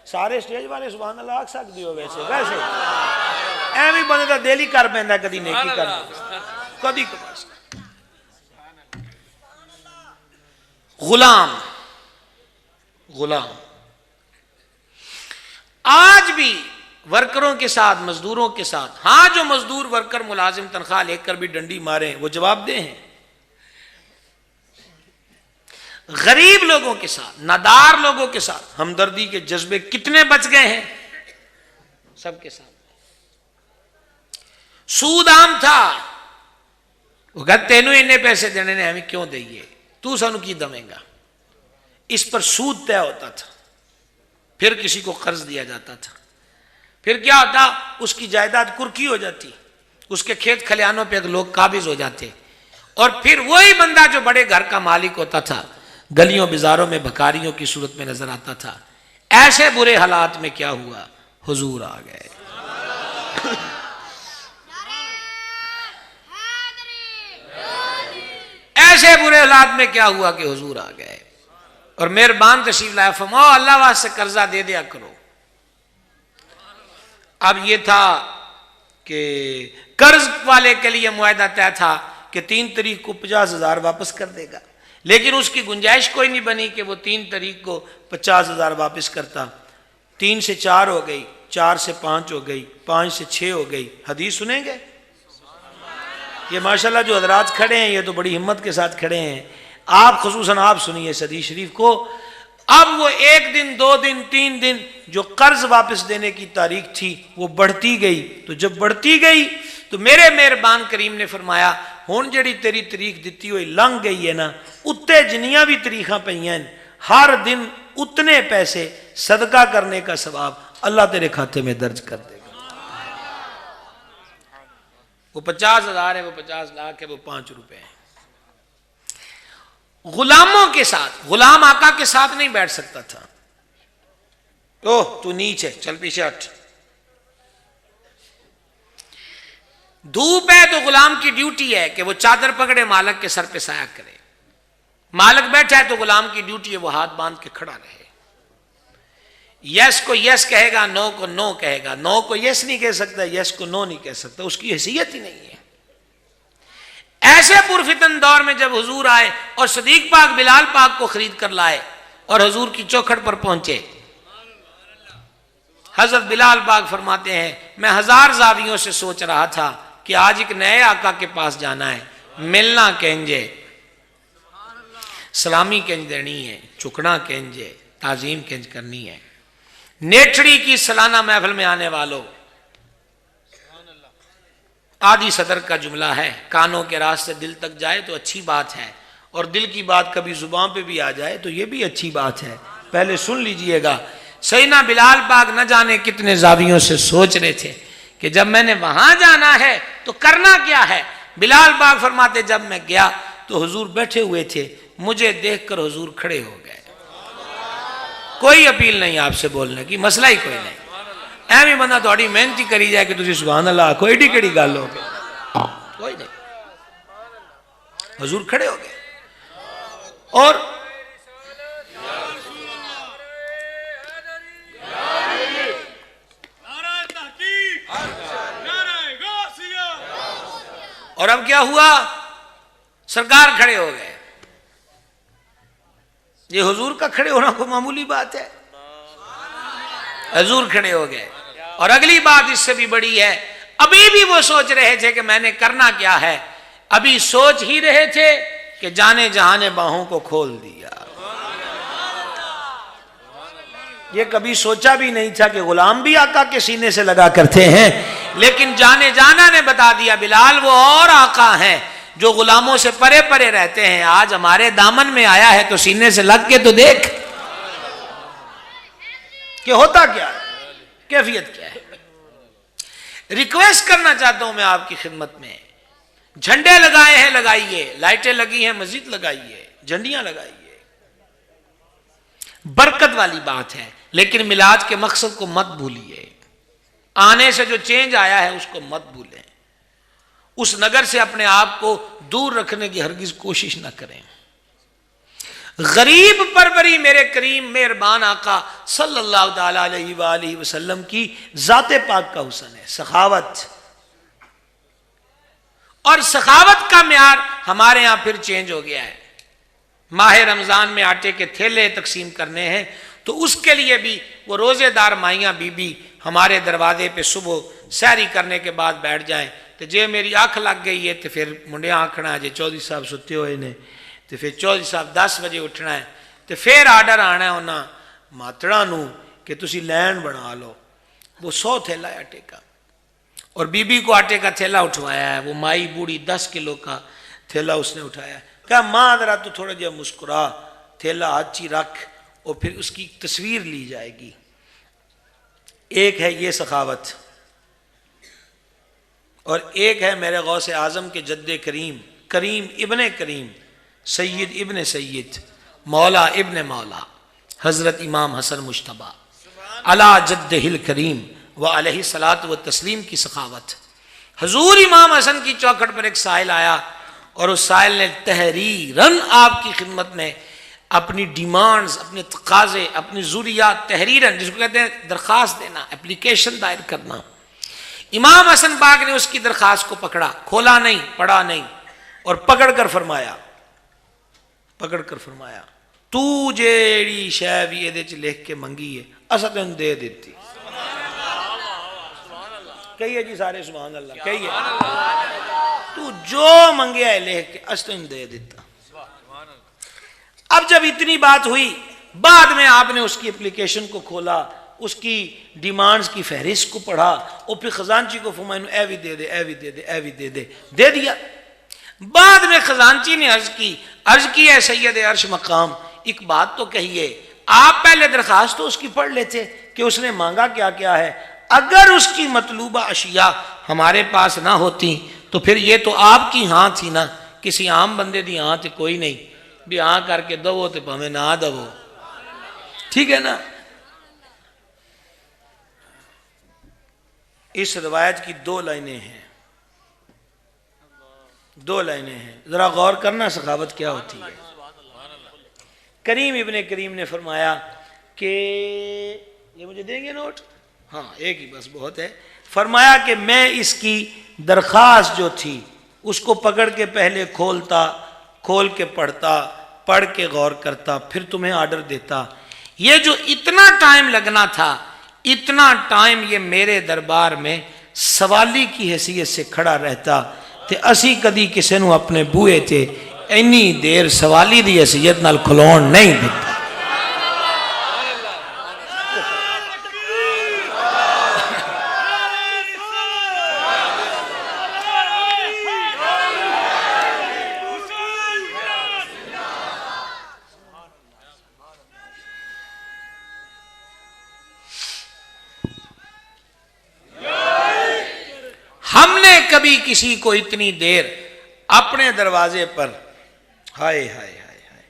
سارے سٹیج والے سبحان اللہ آکھ سکتے ہو ویسے ایویں بندے دا دل ہی کر پیندا کدی نیکی کر کدی غلام آج بھی ورکروں کے ساتھ مزدوروں کے ساتھ، ہاں جو مزدور ورکر ملازم تنخواہ لے کر بھی ڈنڈی مارے وہ جواب دہ ہیں، غریب لوگوں کے ساتھ نادار لوگوں کے ساتھ ہمدردی کے جذبے کتنے بچ گئے ہیں سب کے ساتھ۔ سود عام تھا، وہ کہتے تینوں انہیں پیسے دینے نے ہمیں کیوں دئیے، تو سانو کی دمیں گا، اس پر سود طے ہوتا تھا، پھر کسی کو قرض دیا جاتا تھا، پھر کیا ہوتا اس کی جائیداد کرکی ہو جاتی، اس کے کھیت کھلیانوں پہ لوگ قابض ہو جاتے، اور پھر وہی بندہ جو بڑے گھر کا مالک ہوتا تھا گلیوں بازاروں میں بھکاریوں کی صورت میں نظر آتا تھا۔ ایسے برے حالات میں کیا ہوا، حضور آ گئے۔ ایسے برے حالات میں کیا ہوا کہ حضور آ گئے اور مہربان تشریف لائے، فرماؤ اللہ واسطے قرضہ دے دیا کرو۔ اب یہ تھا کہ قرض والے کے لیے معاہدہ طے تھا کہ 3 تاریخ کو 50,000 واپس کر دے گا، لیکن اس کی گنجائش کوئی نہیں بنی کہ وہ 3 تاریخ کو 50,000 واپس کرتا۔ 3 سے 4 ہو گئی، 4 سے 5 ہو گئی، 5 سے 6 ہو گئی۔ حدیث سنیں گے؟ یہ ماشاءاللہ جو حضرات کھڑے ہیں یہ تو بڑی ہمت کے ساتھ کھڑے ہیں، آپ خصوصاً آپ سنیے اس حدیث شریف کو۔ اب وہ 1 دن 2 دن 3 دن جو قرض واپس دینے کی تاریخ تھی وہ بڑھتی گئی، تو جب بڑھتی گئی تو میرے مہربان کریم نے فرمایا ہون جڑی تیری تاریخ دیتی ہوئی لنگ گئی ہے نا، اتے جنیاں بھی تاریخاں پئی ہیں، ہر دن اتنے پیسے صدقہ کرنے کا ثواب اللہ تیرے کھاتے میں درج کر دے گا۔ وہ 50,000 ہے، وہ 50 لاکھ ہے، وہ 5 روپے ہیں۔ غلاموں کے ساتھ، غلام آقا کے ساتھ نہیں بیٹھ سکتا تھا، اوہ تو نیچ ہے چل پیچھے ہٹ۔ دھوپ ہے تو غلام کی ڈیوٹی ہے کہ وہ چادر پکڑے مالک کے سر پہ سایہ کرے، مالک بیٹھا ہے تو غلام کی ڈیوٹی ہے وہ ہاتھ باندھ کے کھڑا رہے، یس کو یس کہے گا، نو کو نو کہے گا، نو کو یس نہیں کہہ سکتا، یس کو نو نہیں کہہ سکتا، اس کی حیثیت ہی نہیں ہے۔ ایسے پرفتن دور میں جب حضور آئے اور صدیق پاک بلال پاک کو خرید کر لائے اور حضور کی چوکھٹ پر پہنچے، حضرت بلال پاک فرماتے ہیں میں 1000 زاویوں سے سوچ رہا تھا کہ آج ایک نئے آقا کے پاس جانا ہے، ملنا کینجے، سلامی کینج دینی ہے، چکنا کینجے، تعظیم کینج کرنی ہے۔ نیٹھڑی کی سالانہ محفل میں آنے والوں، آدھی صدر کا جملہ ہے، کانوں کے راستے دل تک جائے تو اچھی بات ہے، اور دل کی بات کبھی زبان پہ بھی آ جائے تو یہ بھی اچھی بات ہے، پہلے سن لیجئے گا۔ سیدنا بلال پاک نہ جانے کتنے زاویوں سے سوچ رہے تھے کہ جب میں نے وہاں جانا ہے تو کرنا کیا ہے۔ بلال پاک فرماتے جب میں گیا تو حضور بیٹھے ہوئے تھے، مجھے دیکھ کر حضور کھڑے ہو گئے، کوئی اپیل نہیں آپ سے بولنے کی، مسئلہ ہی کوئی نہیں، ایویں بندہ تھوڑی محنت ہی کری جائے کہ تسی سبحان اللہ کوئی ایڈی کیڑی گل ہو گئی، کوئی نہیں، حضور کھڑے ہو گئے۔ اور اور اب کیا ہوا، سرکار کھڑے ہو گئے۔ یہ حضور کا کھڑے ہونا کوئی معمولی بات ہے، حضور کھڑے ہو گئے۔ اور اگلی بات اس سے بھی بڑی ہے، ابھی بھی وہ سوچ رہے تھے کہ میں نے کرنا کیا ہے، ابھی سوچ ہی رہے تھے کہ جانے جہاں نے باہوں کو کھول دیا۔ یہ کبھی سوچا بھی نہیں تھا کہ غلام بھی آقا کے سینے سے لگا کرتے ہیں، لیکن جانے جانا نے بتا دیا بلال وہ اور آقا ہیں جو غلاموں سے پرے پرے رہتے ہیں، آج ہمارے دامن میں آیا ہے تو سینے سے لگ کے تو دیکھ کہ ہوتا کیا ہے، کیفیت کیا ہے۔ ریکویسٹ کرنا چاہتا ہوں میں آپ کی خدمت میں، جھنڈے لگائے ہیں لگائیے، لائٹیں لگی ہیں مزید لگائیے، جھنڈیاں لگائیے، برکت والی بات ہے، لیکن میلاد کے مقصد کو مت بھولیے، آنے سے جو چینج آیا ہے اس کو مت بھولیں، اس نگر سے اپنے آپ کو دور رکھنے کی ہرگز کوشش نہ کریں۔ غریب پروری میرے کریم مہربان آقا صلی اللہ تعالی علیہ وآلہ وسلم کی ذات پاک کا حسن ہے، سخاوت۔ اور سخاوت کا معیار ہمارے ہاں پھر چینج ہو گیا ہے۔ ماہ رمضان میں آٹے کے تھیلے تقسیم کرنے ہیں تو اس کے لیے بھی وہ روزے دار مائیاں بی بی ہمارے دروازے پہ صبح سحری کرنے کے بعد بیٹھ جائیں تو جے میری آنکھ لگ گئی ہے تو پھر منڈے آنکھنا جے چودھری صاحب ستے ہوئے نے تو پھر چودھری صاحب 10 بجے اٹھنا ہے تو پھر آرڈر آنا ہے انہاں ماتڑا نو کہ تسی لین بنا لو۔ وہ 100 تھیلا ہے آٹے کا، اور بی بی کو آٹے کا تھیلا اٹھوایا ہے، وہ مائی بوڑھی 10 کلو کا تھیلا اس نے اٹھایا ہے۔ کہا ماں ذرا تو تھوڑا جہا مسکرا، تھیلا ہاتھی رکھ، اور پھر اس کی تصویر لی جائے گی۔ ایک ہے یہ سخاوت، اور ایک ہے میرے غوث اعظم کے جد کریم، کریم ابن کریم، سید ابن سید، مولا ابن مولا، حضرت امام حسن مجتبیٰ علی جدہ الکریم و علیہ الصلاۃ والتسلیم کی سخاوت۔ حضور امام حسن کی چوکھٹ پر ایک سائل آیا اور اس سائل نے تحریراً آپ کی خدمت میں اپنی ڈیمانڈز، اپنے تقاضے، اپنی ضروریات تحریراً، جس کو کہتے ہیں درخواست دینا، اپلیکیشن دائر کرنا۔ امام حسن پاک نے اس کی درخواست کو پکڑا، کھولا نہیں، پڑھا نہیں، اور پکڑ کر فرمایا تو جیڑی شے بھی یہ لکھ کے منگی ہے اسا تینوں دے دیتی۔ کہیے جی سارے سبحان اللہ، کہیے تو جو منگیا ہے لکھ کے اسا تینوں دے دیتا۔ اب جب اتنی بات ہوئی، بعد میں آپ نے اس کی اپلیکیشن کو کھولا، اس کی ڈیمانڈز کی فہرست کو پڑھا، اور پھر خزانچی کو فرمایا اے بھی دے دے، اے بھی دے دے، اے بھی دے دے، دے دیا۔ بعد میں خزانچی نے عرض کی ہے سید عرش مقام، ایک بات تو کہیے، آپ پہلے درخواست تو اس کی پڑھ لیتے کہ اس نے مانگا کیا کیا ہے۔ اگر اس کی مطلوبہ اشیاء ہمارے پاس نہ ہوتی تو پھر یہ تو آپ کی ہاں تھی نا، کسی عام بندے دی ہاں تھی کوئی نہیں، بھی ہاں کر کے دو تو ہمیں نہ دو، ٹھیک ہے نا۔ اس روایت کی 2 لائنیں ہیں، ذرا غور کرنا سخاوت کیا ہوتی ہے۔ کریم ابن کریم نے فرمایا کہ یہ مجھے دیں گے نوٹ؟ ہاں ایک ہی بس بہت ہے۔ فرمایا کہ میں اس کی درخواست جو تھی اس کو پکڑ کے پہلے کھولتا، کھول کے پڑھتا، پڑھ کے غور کرتا، پھر تمہیں آرڈر دیتا۔ یہ جو اتنا ٹائم لگنا تھا، اتنا ٹائم یہ میرے دربار میں سوالی کی حیثیت سے کھڑا رہتا تے اسی کدی کسی نو اپنے بوئے تے اینی دیر سوالی دی حیثیت نال کھلون نہیں دیتا۔ ہم نے کبھی کسی کو اتنی دیر اپنے دروازے پر ہائے ہائے ہائے ہائے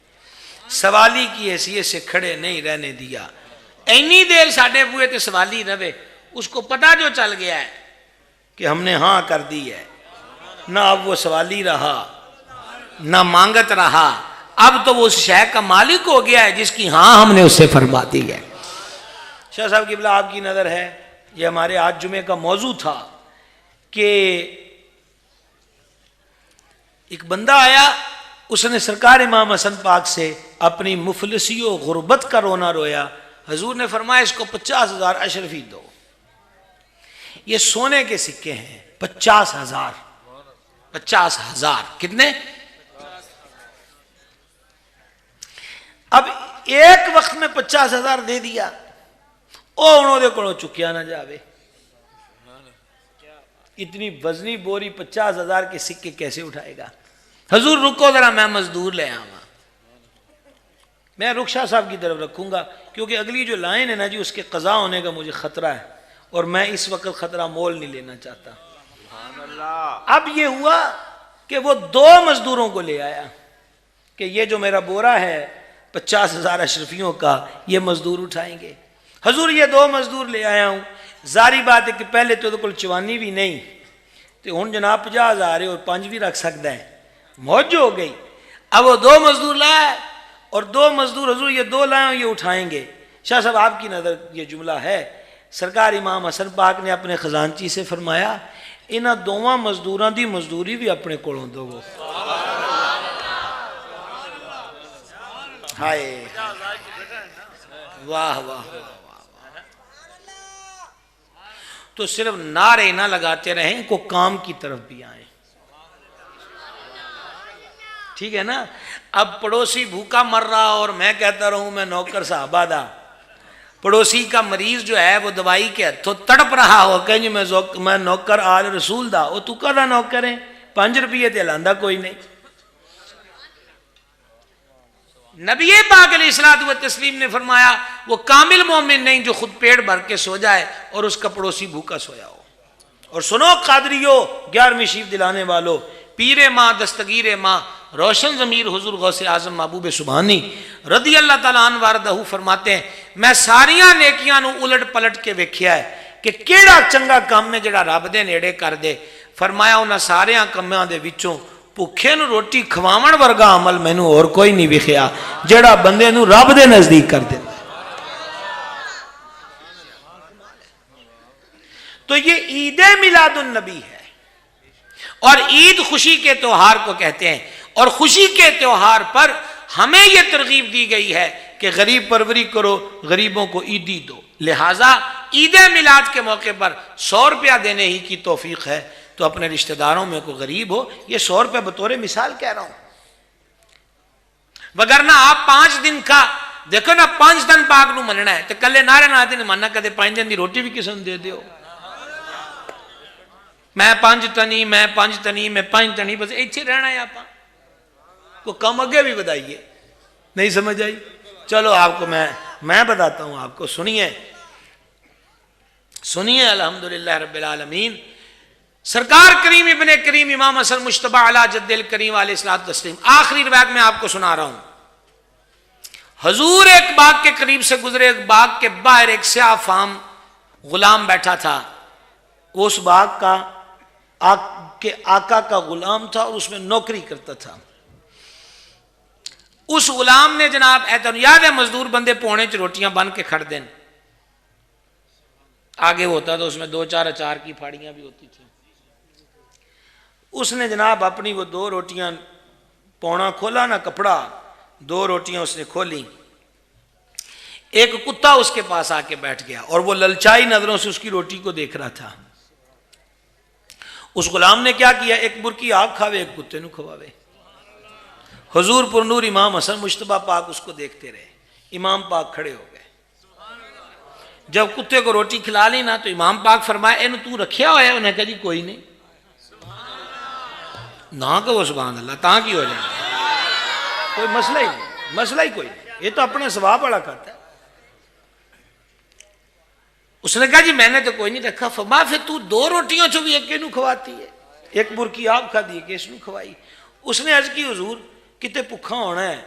سوالی کی حیثیت سے کھڑے نہیں رہنے دیا۔ اینی دیر ساڑھے بوئے تے سوالی رہے، اس کو پتہ جو چل گیا ہے کہ ہم نے ہاں کر دی ہے، نہ اب وہ سوالی رہا نہ مانگت رہا، اب تو وہ اس شے کا مالک ہو گیا ہے جس کی ہاں ہم نے اس سے فرما دی ہے۔ شاہ صاحب قبلہ آپ کی نظر ہے، یہ ہمارے آج جمعے کا موضوع تھا کہ ایک بندہ آیا، اس نے سرکار امام حسن پاک سے اپنی مفلسی و غربت کا رونا رویا۔ حضور نے فرمایا اس کو 50,000 اشرفی دو۔ یہ سونے کے سکے ہیں، 50,000 50,000 کتنے؟ اب ایک وقت میں 50,000 دے دیا، او انہوں دے کو چکیا نہ جاوے۔ اتنی وزنی بوری 50,000 کے سکے کیسے اٹھائے گا؟ حضور رکو ذرا میں مزدور لے آؤں۔ میں رخشا صاحب کی طرف رکھوں گا کیونکہ اگلی جو لائن ہے نا جی اس کے قضا ہونے کا مجھے خطرہ ہے، اور میں اس وقت خطرہ مول نہیں لینا چاہتا۔ اب یہ ہوا کہ وہ 2 مزدوروں کو لے آیا کہ یہ جو میرا بورا ہے 50,000 اشرفیوں کا، یہ مزدور اٹھائیں گے۔ حضور یہ 2 مزدور لے آیا ہوں۔ ظاہری بات ہے کہ پہلے تو کل چوانی بھی نہیں تو ہن جناب 50,000 اور 5 بھی رکھ سکتا ہے، موج ہو گئی۔ اب وہ 2 مزدور لائے اور 2 مزدور حضور یہ 2 لائیں یہ اٹھائیں گے. شاہ صاحب آپ کی نظر یہ جملہ ہے. سرکار امام حسن پاک نے اپنے خزانچی سے فرمایا انہاں 2 مزدوراں دی مزدوری بھی اپنے کولوں دو. ہائے واہ واہ. تو صرف نعرے نہ لگاتے رہیں کو کام کی طرف بھی آئیں. ٹھیک ہے نا. اب پڑوسی بھوکا مر رہا اور میں کہتا رہوں میں نوکر صحابہ دا. پڑوسی کا مریض جو ہے وہ دوائی کے ہتھوں تڑپ رہا ہو کہ جی میں نوکر آل رسول دا. وہ تو کدا نوکر ہے 5 روپیے تے لاندا کوئی نہیں. نبی پاک علیہ الصلوۃ والتسلیم نے فرمایا وہ کامل مومن نہیں جو خود پیٹ بھر کے سو جائے اور اس کا پڑوسی بھوکا سویا ہو. اور سنو قادریو 11ویں شریف دلانے والو پیر ماں دستگیر ماں روشن ضمیر حضور غوث اعظم محبوب سبحانی رضی اللہ تعالیٰ عنہ وارضہ فرماتے ہیں میں ساریاں نیکیاں نو الٹ پلٹ کے ویکھیا ہے کہ کیڑا چنگا کام ہے جڑا رب دے نیڑے کر دے. فرمایا انہاں ساریاں کماں دے وچوں بھوکے نو روٹی کھواون ورگا عمل مینوں اور کوئی نہیں ویکھیا جڑا بندے نو رب دے نزدیک کر دے. تو یہ عید میلاد النبی ہے اور عید خوشی کے تہوار کو کہتے ہیں. اور خوشی کے تہوار پر ہمیں یہ ترغیب دی گئی ہے کہ غریب پروری کرو غریبوں کو عیدی دو. لہٰذا عید میلاد کے موقع پر 100 روپیہ دینے ہی کی توفیق ہے تو اپنے رشتہ داروں میں کوئی غریب ہو یہ 100 روپے بطور مثال کہہ رہا ہوں. وگرنہ آپ 5 دن کا دیکھو نا 5 دن پاک نو مننا ہے تو کلے نعرے نہ آتے ماننا کدے 5 دن دی روٹی بھی کسی نے دے دیو. میں 5 تنی میں 5 تنی میں 5 تنی بس ایتھے رہنا ہے. آپ کو کم اگے بھی بتائیے نہیں سمجھ آئی. چلو آپ کو میں بتاتا ہوں آپ کو. سنیے الحمدللہ رب العالمین. سرکار کریم ابن کریم امام حسن مجتبی علی جد الکریم علیہ الصلوۃ والتسلیم آخری روایت میں آپ کو سنا رہا ہوں. حضور ایک باغ کے قریب سے گزرے. ایک باغ کے باہر ایک سیاہ فام غلام بیٹھا تھا. اس باغ کا کے آقا کا غلام تھا اور اس میں نوکری کرتا تھا. اس غلام نے جناب یاد ہے مزدور بندے پونے چ روٹیاں بن کے کھڑ دیں. آگے ہوتا تو اس میں 2-4 اچار کی پھاڑیاں بھی ہوتی تھیں. اس نے جناب اپنی وہ 2 روٹیاں پونا کھولا نا کپڑا 2 روٹیاں اس نے کھولی. ایک کتا اس کے پاس آ کے بیٹھ گیا اور وہ للچائی نظروں سے اس کی روٹی کو دیکھ رہا تھا. اس غلام نے کیا کیا ایک برکی آگ کھاوے ایک کتے نو کھواوے. حضور پر نور امام حسن مجتبی پاک اس کو دیکھتے رہے. امام پاک کھڑے ہو گئے. جب کتے کو روٹی کھلا لی نا تو امام پاک فرمایا اینو تو رکھیا ہوا ہے. انہیں کہا جی کوئی نہیں. نہ کہ وہ سبحان اللہ تاں کی ہو جائے کوئی مسئلہ ہی نہیں. مسئلہ ہی کوئی نہیں. یہ تو اپنے ثواب والا کھاتا ہے. اس نے کہا جی میں نے تو کوئی نہیں رکھا. فرمایا پھر تو 2 روٹیاں چو بھی ایک نو کھواتی ہے. ایک برکی آپ کھا دی کہ اس نو کھوائی. اس نے عرض کی حضور کتے بھکھا ہونا ہے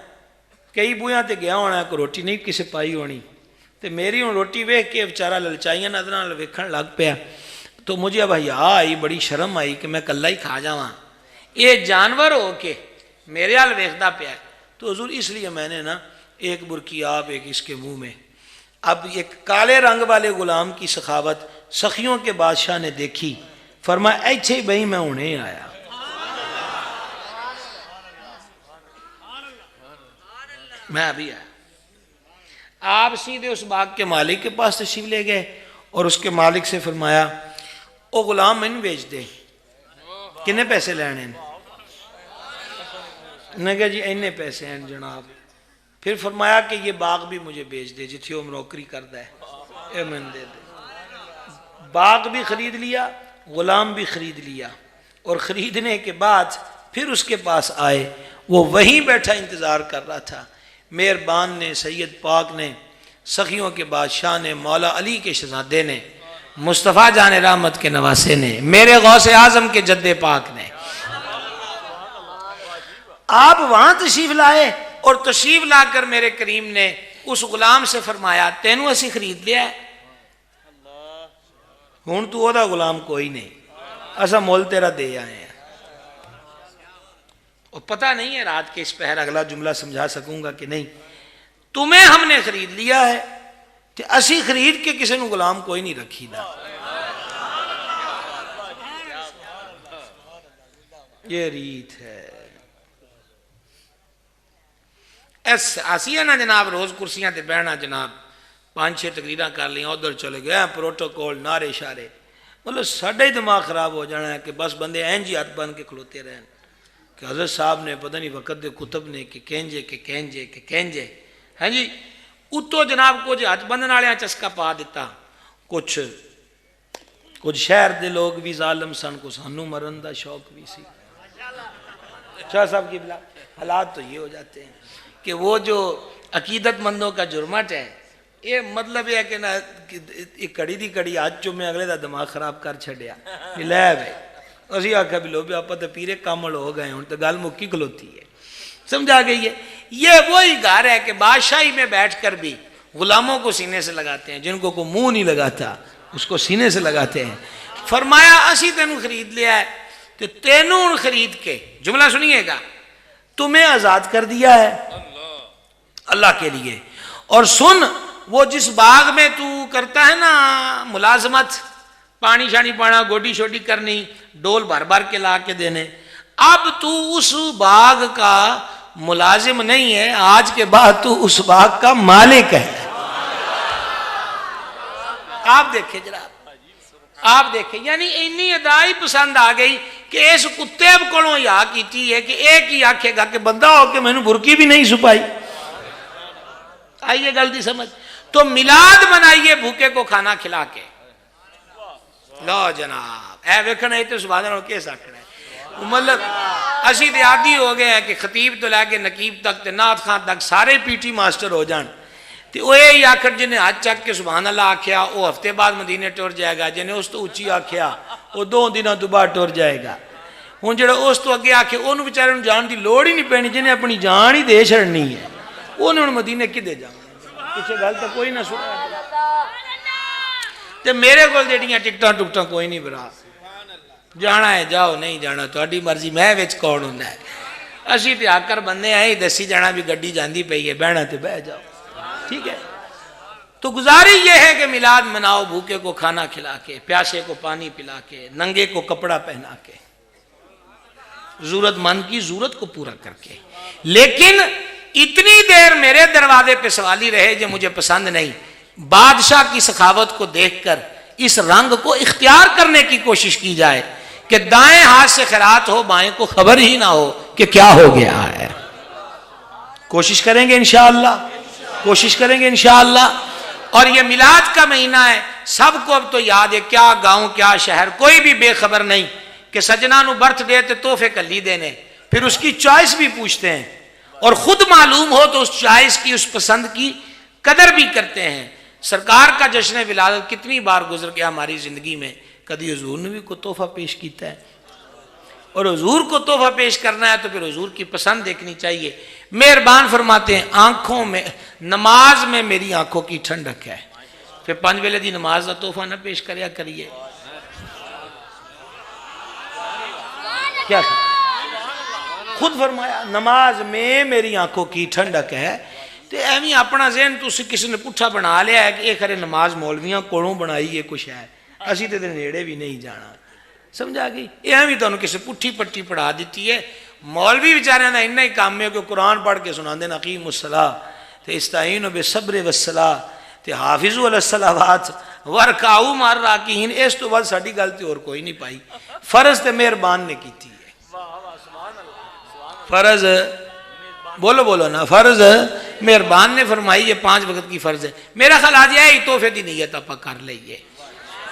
کئی بویاں تے گیا ہونا ہے کوئی روٹی نہیں کسے پائی ہونی تے میری ہوں روٹی ویکھ کے بیچارہ للچائیاں نظراں ویکھن لگ پیا تو مجھے اب حیا آئی بڑی شرم آئی کہ میں کلا ہی کھا جاواں. یہ جانور ہو کے میرے حال ویکھدا پیا تو حضور اس لیے میں نے نا ایک برکی آپ ایک اس کے منہ میں. اب ایک کالے رنگ والے غلام کی سخاوت سخیوں کے بادشاہ نے دیکھی. فرمایا ایچھے ہی بھائی میں ہونے آیا. میں ابھی آیا. آپ سیدھے اس باغ کے مالک کے پاس تشریف لے گئے اور اس کے مالک سے فرمایا او غلام میں بیچ دے. کنے پیسے لینے نے کہا جی اینے پیسے ہیں جناب. پھر فرمایا کہ یہ باغ بھی مجھے بیچ دے جتھی وہ نوکری کرتا ہے اے میں دے دے. باغ بھی خرید لیا غلام بھی خرید لیا اور خریدنے کے بعد پھر اس کے پاس آئے. وہ وہیں بیٹھا انتظار کر رہا تھا. مہربان نے سید پاک نے سخیوں کے بادشاہ نے مولا علی کے شہزادے نے مصطفیٰ جان رحمت کے نواسے نے میرے غوث اعظم کے جد پاک نے آپ وہاں تشریف لائے اور تشریف لا کر میرے کریم نے اس غلام سے فرمایا تینوں اسی خرید لیا ہے ہوں تو او دا غلام کوئی نہیں اسا مول تیرا دے آئے ہیں. اور پتہ نہیں ہے رات کے اس پہر اگلا جملہ سمجھا سکوں گا کہ نہیں. تمہیں ہم نے خرید لیا ہے کہ اسی خرید کے کسی نے غلام کوئی نہیں رکھی دا. یہ ریت ہے. ایسی ہے نا جناب, روز کرسیاں تے بہنا جناب, 5-6 تقریراں کر لیا, ادھر چلے گئے پروٹوکول نعرے شارے. مطلب ساڈا ہی دماغ خراب ہو جانا ہے کہ بس بندے اینج ہی ہاتھ بن کے کھلوتے رہن کہ حضرت صاحب نے پتہ نہیں وقت دے کتب نے کہ کینجے ہاں جی. اتو جناب کچھ ہاتھ بندن والے چسکا پا دیتا, کچھ شہر دے لوگ بھی ظالم سن, کو سانو مرن دا شوق بھی سی. شاہ صاحب کی بلا حالات تو یہ ہو جاتے ہیں کہ وہ جو عقیدت مندوں کا جرمٹ ہے, یہ مطلب یہ ہے کہ نا کڑی دی کڑی آج چومے اگلے دا دماغ خراب کر چھڑیا. لے بھائی اسی آکھا بھی لو بھی آپ تو پیرے کامل ہو گئے ہوں تو گل مکی کھلوتی ہے. سمجھا گئی ہے. یہ وہی گھر ہے کہ بادشاہی میں بیٹھ کر بھی غلاموں کو سینے سے لگاتے ہیں, جن کو کوئی منہ نہیں لگاتا اس کو سینے سے لگاتے ہیں. فرمایا اسی تینوں خرید لیا ہے تو تینوں خرید کے, جملہ سنیے گا, تمہیں آزاد کر دیا ہے اللہ کے لیے. اور سن, وہ جس باغ میں تو کرتا ہے نا ملازمت, پانی شانی پانا, گوڈی شوڈی کرنی, ڈول بھر بھر کے لا کے دینے, اب تو اس باغ کا ملازم نہیں ہے, آج کے بعد تو اس باغ کا مالک ہے. آپ دیکھیں جناب, آپ دیکھیں, یعنی اتنی ادائی پسند آ گئی کہ اس کتے کو یا کیتی ہے کہ ایک ہی آکھے گا کہ بندہ ہو کے میں نے برکی بھی نہیں چھپائی. آئیے غلطی سمجھ. تو میلاد منائیے بھوکے کو کھانا کھلا کے. لو جناب اے ویکھنا ہے تو سبحان اللہ کیس آکھنا ہے. مطلب اسی تے عادی ہو گئے ہیں کہ خطیب تو لے کے نقیب تک تے نعت خان تک سارے پی ٹی ماسٹر ہو جان. تے وہ یہی آخر جنہیں ہاتھ چک کے سبحان اللہ آکھیا وہ ہفتے بعد مدینے ٹور جائے گا, جنہیں اس تو اچھی آکھیا وہ 2 دنوں تو بعد ٹور جائے گا. ہوں جڑا اس تو اگے آکھے انہوں بیچارے نوں جان دی لوڑ ہی نہیں پینی, جنہیں اپنی جان ہی دے چھڑنی ہے, انہوں مدینے کدے جانا. پیچھے گل تو کوئی نہ سنا. تے میرے کو جڑیاں ٹکٹاں ٹکٹاں کوئی نہیں برا, جانا ہے جاؤ, نہیں جانا تہاڈی مرضی, میں وچ کون ہوندا ہے. اسی تے آ کر بندے آئے دسی جانا بھی گڈی جاندی پئی ہے, بہنا تے بہ جاؤ. ٹھیک ہے. تو گزارش یہ ہے کہ میلاد مناؤ بھوکے کو کھانا کھلا کے, پیاسے کو پانی پلا کے, ننگے کو کپڑا پہنا کے, ضرورت مند کی ضرورت کو پورا کر کے. لیکن اتنی دیر میرے دروازے پہ سوالی رہے جو مجھے پسند نہیں. بادشاہ کی سخاوت کو دیکھ کر اس رنگ کو اختیار کرنے کی کوشش کی جائے کہ دائیں ہاتھ سے خیرات ہو, بائیں کو خبر ہی نہ ہو کہ کیا ہو گیا ہے. کوشش کریں گے انشاءاللہ, کوشش کریں گے انشاءاللہ. اور یہ میلاد کا مہینہ ہے, سب کو اب تو یاد ہے, کیا گاؤں کیا شہر, کوئی بھی بے خبر نہیں کہ سجنا نو برتھ ڈے تے تحفے کلی دینے, پھر اس کی چوائس بھی پوچھتے ہیں, اور خود معلوم ہو تو اس چوائس کی, اس پسند کی قدر بھی کرتے ہیں. سرکار کا جشن ولادت کتنی بار گزر گیا ہماری زندگی میں, کبھی حضور نے بھی کوئی تحفہ پیش کیتا ہے, اور حضور کو تحفہ پیش کرنا ہے تو پھر حضور کی پسند دیکھنی چاہیے. مہربان فرماتے ہیں, آنکھوں میں نماز میں میری آنکھوں کی ٹھنڈک ہے, پھر 5 ویلے دی نماز کا تحفہ نہ پیش کریا کریے. کیا خود فرمایا نماز میں میری آنکھوں کی ٹھنڈک ہے. تو ایویں اپنا ذہن تو کسی نے پٹھا بنا لیا ہے کہ یہ خرے نماز مولویاں کولوں بنائی ہے کچھ ہے, اسی تے نیڑے بھی نہیں جانا. سمجھا گئی. یہ ایویں تانوں کسی پٹھی پٹی پڑھا دیتی ہے. مولوی بیچاریاں دا اتنا ہی کام ہے کہ قرآن پڑھ کے سنا دین اقیم الصلاۃ تے استعینوا بالصبر والصلاۃ تے حافظوا علی الصلوات ورکعوا مع الراکعین. اس تو بعد ساڈی گل تے اور کوئی نہیں پائی. فرض تے مہربان نے کیتی ہے. فرض بولو بولو نا, فرض مہربان نے فرمائی یہ 5 وقت کی فرض ہے. میرا خیال آج یہ تحفے دی نیت آپ کر لئیے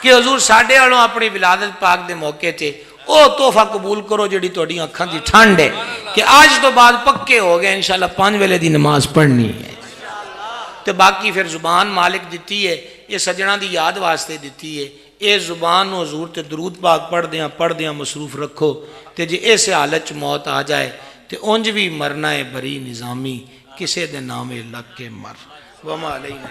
کہ حضور ساڈے والوں اپنی ولادت پاک دے موقع تے او تحفہ قبول کرو جڑی تہاڈی اکھاں دی ٹھنڈ ہے کہ آج تو بعد پکے ہو گئے انشاءاللہ 5 ویلے دی نماز پڑھنی ہے. تے باقی پھر زبان مالک دیتی ہے, یہ سجنا دی یاد واسطے دیتی ہے. اے زبان و حضور تے درود پاک پڑھ دیاں مصروف رکھو. تے جے ایسے حالت موت آ جائے تے اونج بھی مرنا ہے بری نظامی, کسے دے نامے لگ کے مر. وما علینا